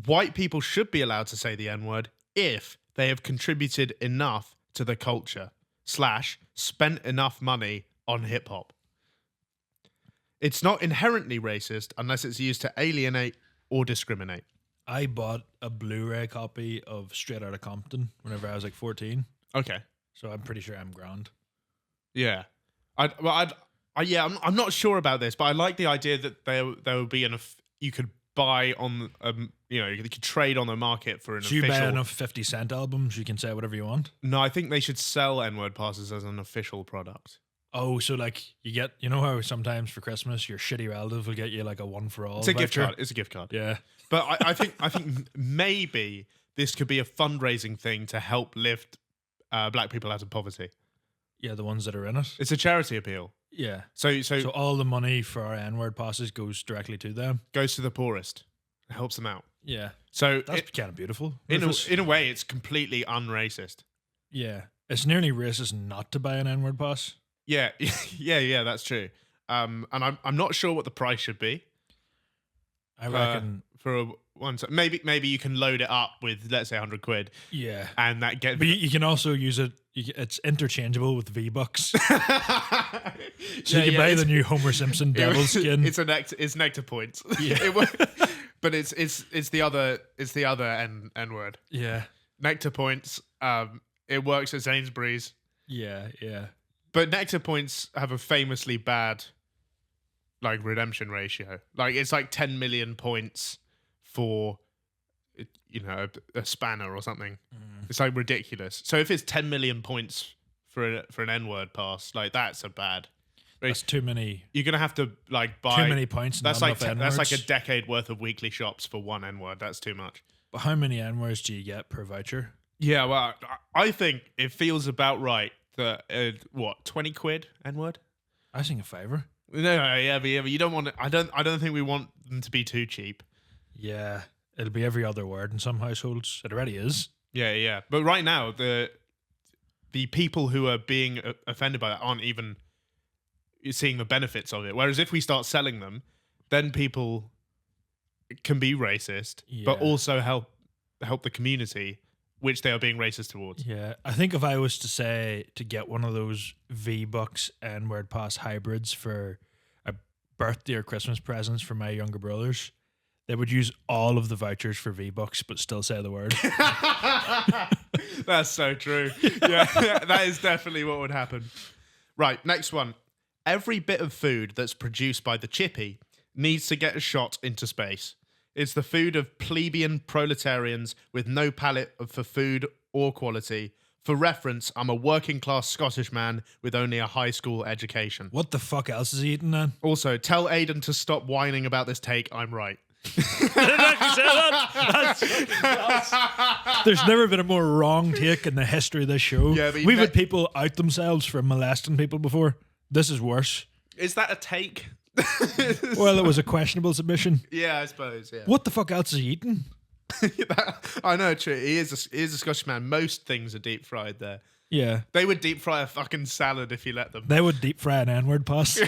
White people should be allowed to say the N-word if they have contributed enough to the culture / spent enough money on hip-hop. It's not inherently racist unless it's used to alienate or discriminate. I bought a Blu-ray copy of Straight Outta Compton whenever I was like 14. Okay. So I'm pretty sure I'm grand. Yeah. I'm not sure about this, but I like the idea that there would be enough you could buy on, you could trade on the market for an So official. you buy enough 50 Cent albums, you can say whatever you want? No, I think they should sell N-word passes as an official product. Oh, so like you know how sometimes for Christmas your shitty relative will get you like a one for all. It's a gift voucher? card. It's a gift card. Yeah. But I think maybe this could be a fundraising thing to help lift black people out of poverty. Yeah, the ones that are in it. It's a charity appeal. Yeah. So So all the money for our N-word passes goes directly to them. goes to the poorest. It helps them out. Yeah. So That's kind of beautiful. in Rufus. a way, it's completely unracist. Yeah. It's nearly racist not to buy an N-word pass. Yeah, yeah, that's true. And I'm not sure what the price should be. I reckon. For a one, maybe you can load it up with, let's say, £100, Yeah. and that gets. But you can also use it. It's interchangeable with V-Bucks. So you can buy the new Homer Simpson devil skin. It's it's nectar points. Yeah. But it's the other N word. Yeah. Nectar points. It works at Sainsbury's, Yeah. Yeah. but nectar points have a famously bad like redemption ratio. Like it's like 10 million points for a spanner or something. It's like ridiculous. So if it's 10 million points for an N-word pass, like that's a bad. That's too many. You're gonna have to like buy Too many points. That's not like enough that's like a N-words. decade worth of weekly shops for one N-word. That's too much. But how many N-words do you get per voucher? Yeah, well, I think it feels about right that 20 quid N-word. I think a fiver. No, yeah, but you don't want it. I don't think we want them to be too cheap. Yeah, it'll be every other word in some households. It already is. Yeah. But right now, the people who are being offended by that aren't even seeing the benefits of it. Whereas if we start selling them, then people can be racist, but Yeah. also help the community, which they are being racist towards. Yeah, I think if I was to say to get one of those V-Bucks N-word pass hybrids for a birthday or Christmas presents for my younger brothers, they would use all of the vouchers for V-Bucks but still say the word. That's so true. Yeah, that is definitely what would happen. Right, next one. Every bit of food that's produced by the chippy needs to get a shot into space. It's the food of plebeian proletarians with no palate for food or quality. For reference, I'm a working class Scottish man with only a high school education. What the fuck else is he eating then? Also, tell Aidan to stop whining about this take. I'm right. There's never been a more wrong take in the history of this show. Yeah, but We've had people out themselves for molesting people before. This is worse. Is that a take? Well, it was a questionable submission. Yeah, I suppose. Yeah. What the fuck else is he eating? I know, true. He is a Scottish man. Most things are deep fried there. Yeah. They would deep fry a fucking salad if you let them. They would deep fry an N-word pass.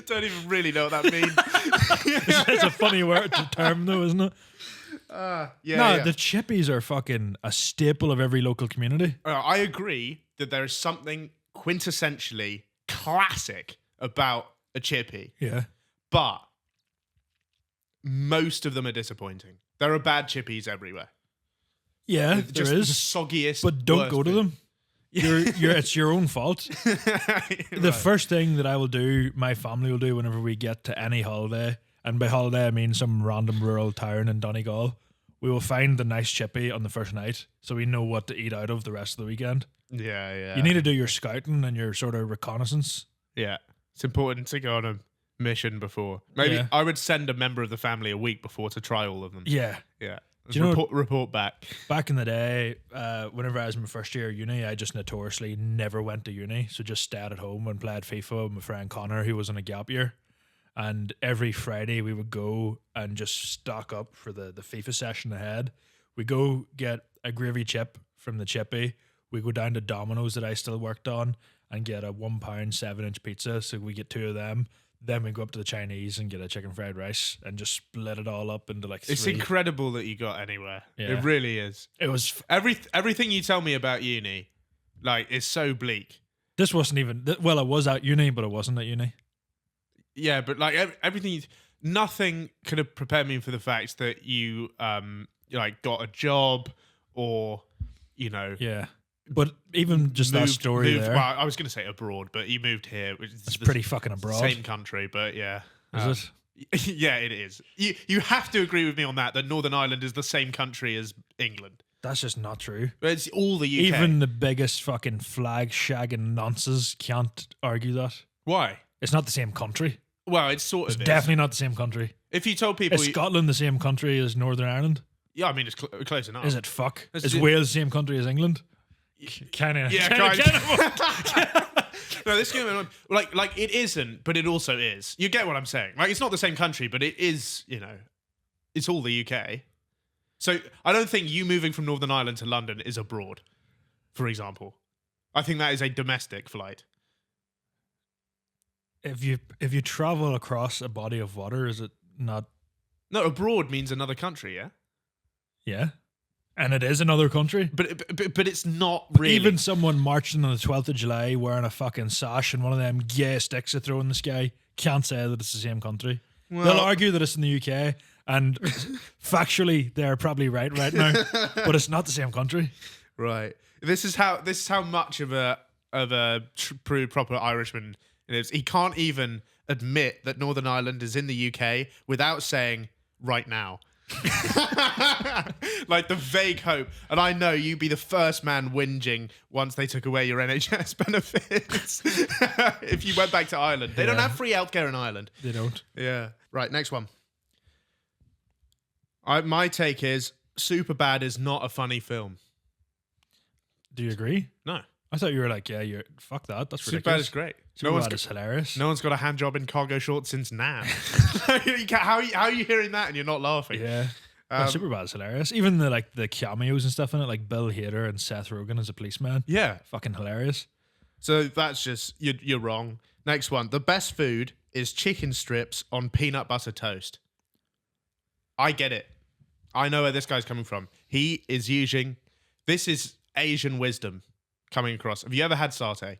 Don't even really know what that means. It's a funny word to term though, isn't it? Yeah. The chippies are fucking a staple of every local community. I agree that there is something quintessentially classic about a chippy, Yeah. but most of them are disappointing. There are bad chippies everywhere. Yeah, Just there the is. soggiest. But don't worst go to food. them. It's your own fault. The Right. first thing that I will do, my family will do whenever we get to any holiday, and by holiday I mean some random rural town in Donegal, we will find the nice chippy on the first night so we know what to eat out of the rest of the weekend. Yeah. You need to do your scouting and your sort of reconnaissance. Yeah. It's important to go on a mission before. Maybe Yeah. I would send a member of the family a week before to try all of them. Yeah. Yeah. Do you know report back. Back in the day, whenever I was in my first year of uni, I just notoriously never went to uni. So just stayed at home and played FIFA with my friend Connor, who was in a gap year. and every Friday we would go and just stock up for the FIFA session ahead. We go get a gravy chip from the chippy. We go down to Domino's that I still worked on and get a £1 7-inch pizza. So we get 2 of them. Then we go up to the Chinese and get a chicken fried rice and just split it all up into like 3. It's incredible that you got anywhere. Yeah. It really is. It was Everything you tell me about uni, like, is so bleak. This wasn't even well. I was at uni, but I wasn't at uni. Yeah, but like everything, nothing could have prepared me for the fact that you like got a job or Yeah, but even just that story there, well, I was going to say abroad, but you moved here, which is it's pretty fucking abroad. same country, but yeah, Is it? Yeah, it is. You have to agree with me on that Northern Ireland is the same country as England. That's just not true. It's all the UK. Even the biggest fucking flag shagging nonces can't argue that. Why? It's not the same country. Well, it's sort of It's definitely not the same country. If you told people, Is Scotland the same country as Northern Ireland? yeah, I mean it's close enough. Is it fuck? It's Is just- Wales the same country as England? Kind of. Yeah, kind of. No, this is going on. Like it isn't, but it also is. You get what I'm saying? Like it's not the same country, but it is. It's all the UK. So I don't think you moving from Northern Ireland to London is abroad, for example. I think that is a domestic flight. If you travel across a body of water, is it not? No, abroad means another country, yeah. Yeah, and it is another country. But it's not really. Even someone marching on the 12th of July wearing a fucking sash and one of them gay sticks they throw in the sky can't say that it's the same country. They'll argue that it's in the UK, and factually they're probably right now, but it's not the same country. Right. This is how much of a proper Irishman it is. He can't even admit that Northern Ireland is in the UK without saying right now. Like the vague hope. And I know you'd be the first man whinging once they took away your NHS benefits. If you went back to Ireland. They don't have free healthcare in Ireland. They don't. Yeah. Right, next one. My take is Superbad is not a funny film. Do you agree? No. I thought you were like, yeah, you're fuck that. That's Superbad ridiculous. is great. Superbad is hilarious. No one's got a hand job in cargo shorts since now. How are you hearing that and you're not laughing? Yeah. Superbad is hilarious. Even the cameos and stuff in it, like Bill Hader and Seth Rogen as a policeman. Yeah. Fucking hilarious. So that's just you're wrong. Next one. The best food is chicken strips on peanut butter toast. I get it. I know where this guy's coming from. He is using this is Asian wisdom coming across. Have you ever had satay?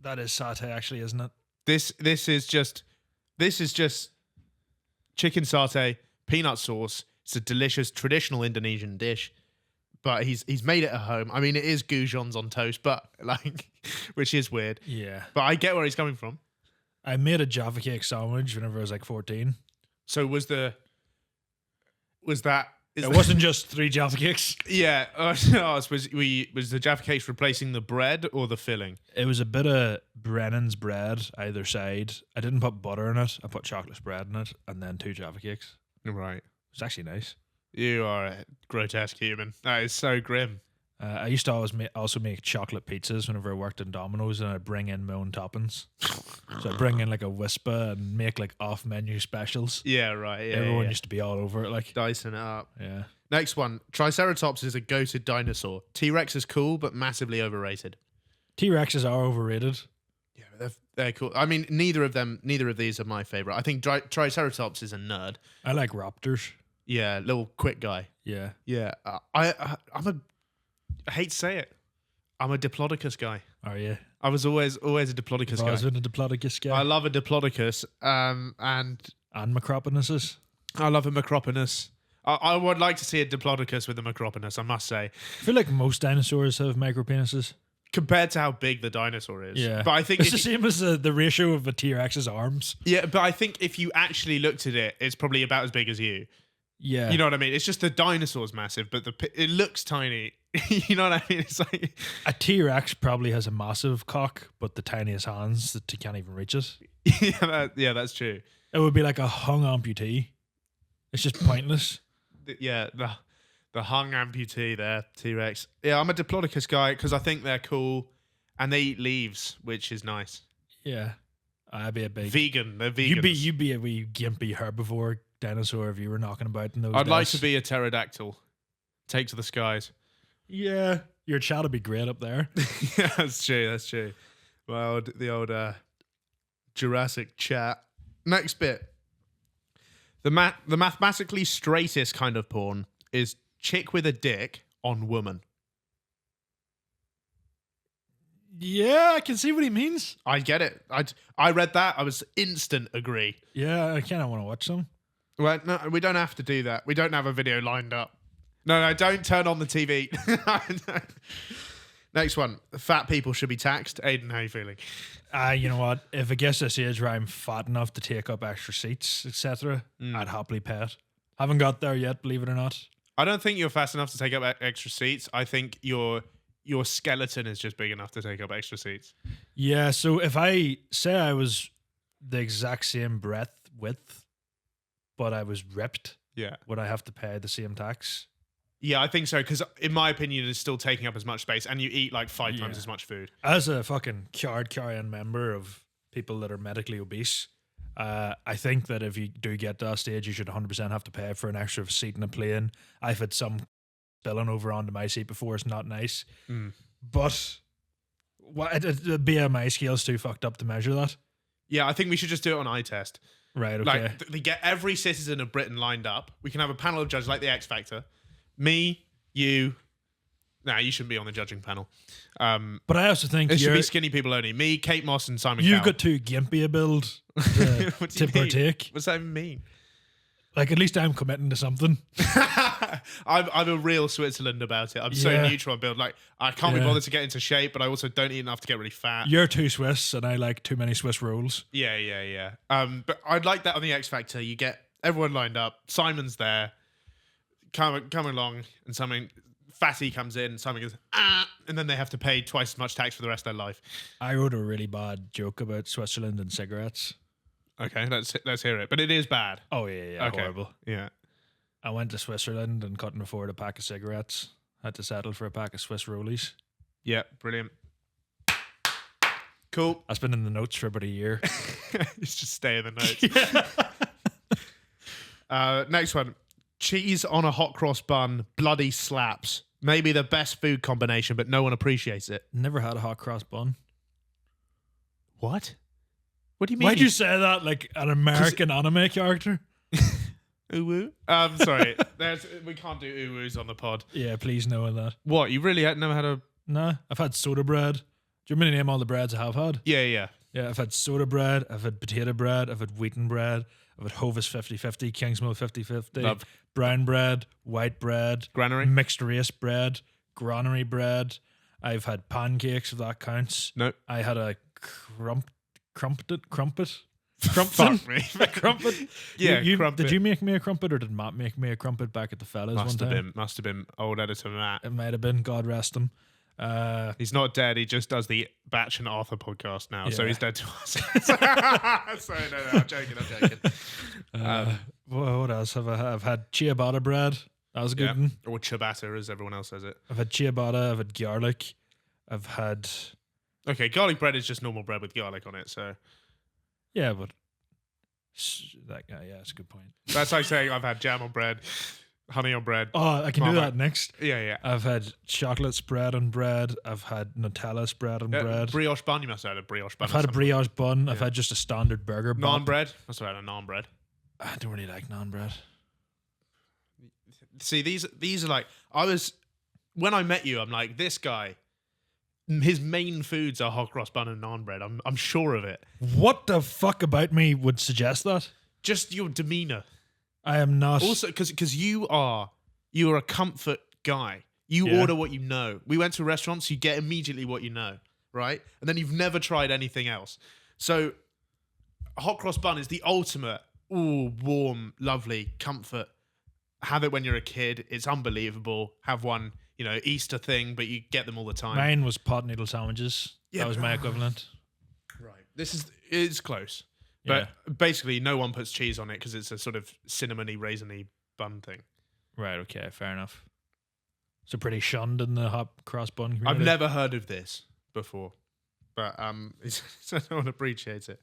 That is satay, actually, isn't it? This is just chicken satay, peanut sauce. It's a delicious traditional Indonesian dish, but he's made it at home. I mean, it is goujons on toast, but which is weird. Yeah. But I get where he's coming from. I made a Jaffa cake sandwich whenever I was like 14. So was that? It wasn't just 3 Jaffa cakes. Yeah. Was the Jaffa cakes replacing the bread or the filling? It was a bit of Brennan's bread either side. I didn't put butter in it. I put chocolate spread in it, and then 2 Jaffa cakes. Right. It's actually nice. You are a grotesque human. That is so grim. I used to also make chocolate pizzas whenever I worked in Domino's, and I'd bring in my own toppings. So I'd bring in like a Whisper and make like off-menu specials. Yeah, right. Yeah, Everyone used to be all over it. Like, dicing it up. yeah. Next one. Triceratops is a goated dinosaur. T-Rex is cool, but massively overrated. T-Rexes are overrated. Yeah, they're cool. I mean, neither of these are my favorite. I think Triceratops is a nerd. I like raptors. Yeah, little quick guy. Yeah. Yeah, I hate to say it. I'm a Diplodocus guy. Are you? I was always a Diplodocus I was guy. in a Diplodocus guy. I love a Diplodocus, and And Micropenises. I love a Micropenis. I would like to see a Diplodocus with a Micropenis, I must say. I feel like most dinosaurs have micropenises. Compared to how big the dinosaur is. Yeah. But I think it's the same as the ratio of a T-Rex's arms. Yeah, but I think if you actually looked at it, it's probably about as big as you. Yeah. You know what I mean? It's just the dinosaur's massive, but it looks tiny. You know what I mean? It's like a T-Rex probably has a massive cock, but the tiniest hands that you can't even reach it. yeah, that's true. It would be like a hung amputee. It's just pointless. Yeah, the hung amputee there, T-Rex. Yeah, I'm a Diplodocus guy because I think they're cool and they eat leaves, which is nice. Yeah. I'd be a big Vegan. They're vegans. You'd be a wee gimpy herbivore dinosaur if you were knocking about in those I'd days. like to be a pterodactyl. Take to the skies. Yeah, your chat would be great up there. Yeah, that's true. That's true. Well, the old Jurassic chat. Next bit. The mathematically straightest kind of porn is chick with a dick on woman. Yeah, I can see what he means. I get it. I read that. I was instant agree. Yeah, I kind of want to watch them. Well, no, we don't have to do that. We don't have a video lined up. No, don't turn on the TV. Next one. Fat people should be taxed. Aidan, how are you feeling? You know what? If it gets to this age where I'm fat enough to take up extra seats, etc., I'd happily pay it. Haven't got there yet, believe it or not. I don't think you're fast enough to take up extra seats. I think your skeleton is just big enough to take up extra seats. Yeah, so if I say I was the exact same width, but I was ripped, Yeah. would I have to pay the same tax? Yeah, I think so, because in my opinion, it's still taking up as much space, and you eat like 5 times as much food. As a fucking card-carrying member of people that are medically obese, I think that if you do get to that stage, you should 100% have to pay for an extra seat in a plane. I've had some spilling over onto my seat before. It's not nice. But the BMI scale's too fucked up to measure that. Yeah, I think we should just do it on eye test. Right, okay. Like, they get every citizen of Britain lined up. We can have a panel of judges like the X Factor. Me, you. Nah, you shouldn't be on the judging panel. But I also think it should be skinny people only. Me, Kate Moss, and Simon you've Cowell. got too gimpy a build to, What do you to mean? partake. What's that even mean? Like, at least I'm committing to something. I'm a real Switzerland about it. I'm so Yeah. neutral on build. Like, I can't be bothered to get into shape, but I also don't eat enough to get really fat. You're too Swiss, and I like too many Swiss rolls. Yeah. But I'd like that on the X Factor. You get everyone lined up. Simon's there. Come along, and something fatty comes in. Simon goes, and then they have to pay twice as much tax for the rest of their life. I wrote a really bad joke about Switzerland and cigarettes. Okay, let's hear it. But it is bad. Oh, yeah, Okay. horrible. Yeah. I went to Switzerland and couldn't afford a pack of cigarettes. Had to settle for a pack of Swiss rollies. Yeah, brilliant. Cool. That's been in the notes for about a year. It's just stay in the notes. Next one. Cheese on a hot cross bun bloody slaps. Maybe the best food combination, but no one appreciates it. Never had a hot cross bun. What? What do you mean? Why'd you say that like an American anime character? Uwu? Sorry. We can't do uwus on the pod. Yeah, please know that. What? You really never had a... Nah, I've had soda bread. Do you want me to name all the breads I have had? Yeah. Yeah, I've had soda bread, I've had potato bread, I've had wheaten bread, I've had Hovis 50-50, Kingsmill 50-50, Love. brown bread, white bread, Granary? mixed race bread, granary bread. I've had pancakes, if that counts. No. I had a crumpet. Fuck me. A crumpet. Yeah, you, crumpet. Did you make me a crumpet or did Matt make me a crumpet back at the fellas one time? Must have been old editor Matt. It might have been, God rest him. He's not dead. He just does the Batch and Arthur podcast now, so Yeah. he's dead to us. Sorry, no, I'm joking. What else have I had? I've had ciabatta bread. That was a good one. Or ciabatta, as everyone else says it. I've had ciabatta. I've had garlic. I've had... Okay, garlic bread is just normal bread with garlic on it, so... Yeah, but... That guy, yeah, that's a good point. That's like saying I've had jam on bread, honey on bread. Oh, I can do that next. Yeah. I've had chocolate spread on bread. I've had Nutella spread on bread. Brioche bun, you must have had a brioche bun. I've had a brioche bun. I've had just a standard burger bun. Naan bread? Must have had a naan bread. I don't really like naan bread. See, these are like... When I met you, I'm like, this guy... His main foods are hot cross bun and naan bread. I'm sure of it. What the fuck about me would suggest that? Just your demeanor. I am not. Also, because you are a comfort guy. You order what you know. We went to restaurants, you get immediately what you know, right? And then you've never tried anything else. So, a hot cross bun is the ultimate, warm, lovely comfort. Have it when you're a kid. It's unbelievable. Have one, Easter thing, but you get them all the time. Mine was pot noodle sandwiches. Yeah, that was my equivalent. Right. It's close. But basically, no one puts cheese on it because it's a sort of cinnamony, raisiny bun thing. Right, okay, fair enough. So pretty shunned in the hot cross bun community. I've never heard of this before, but I don't appreciate it.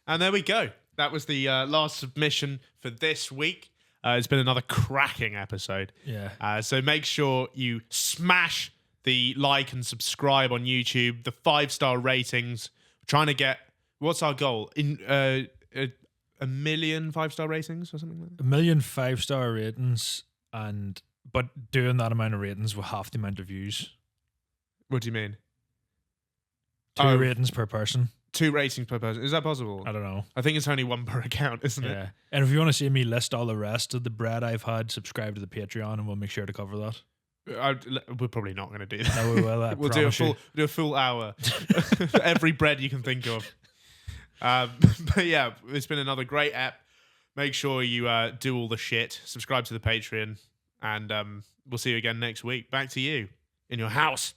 And there we go. That was the last submission for this week. It's been another cracking episode. Yeah. So make sure you smash the like and subscribe on YouTube, the 5-star ratings. We're trying to get, what's our goal? In a million 5-star ratings or something like that? 1 million 5-star ratings, but doing that amount of ratings with half the amount of views. What do you mean? 2 ratings per person. 2 ratings per person. Is that possible? I don't know. I think it's only 1 per account, isn't it? Yeah. And if you want to see me list all the rest of the bread I've had, subscribe to the Patreon and we'll make sure to cover that. We're probably not going to do that. No, we will. We'll do a full hour. Every bread you can think of. But yeah, it's been another great app. Make sure you do all the shit. Subscribe to the Patreon. And we'll see you again next week. Back to you in your house.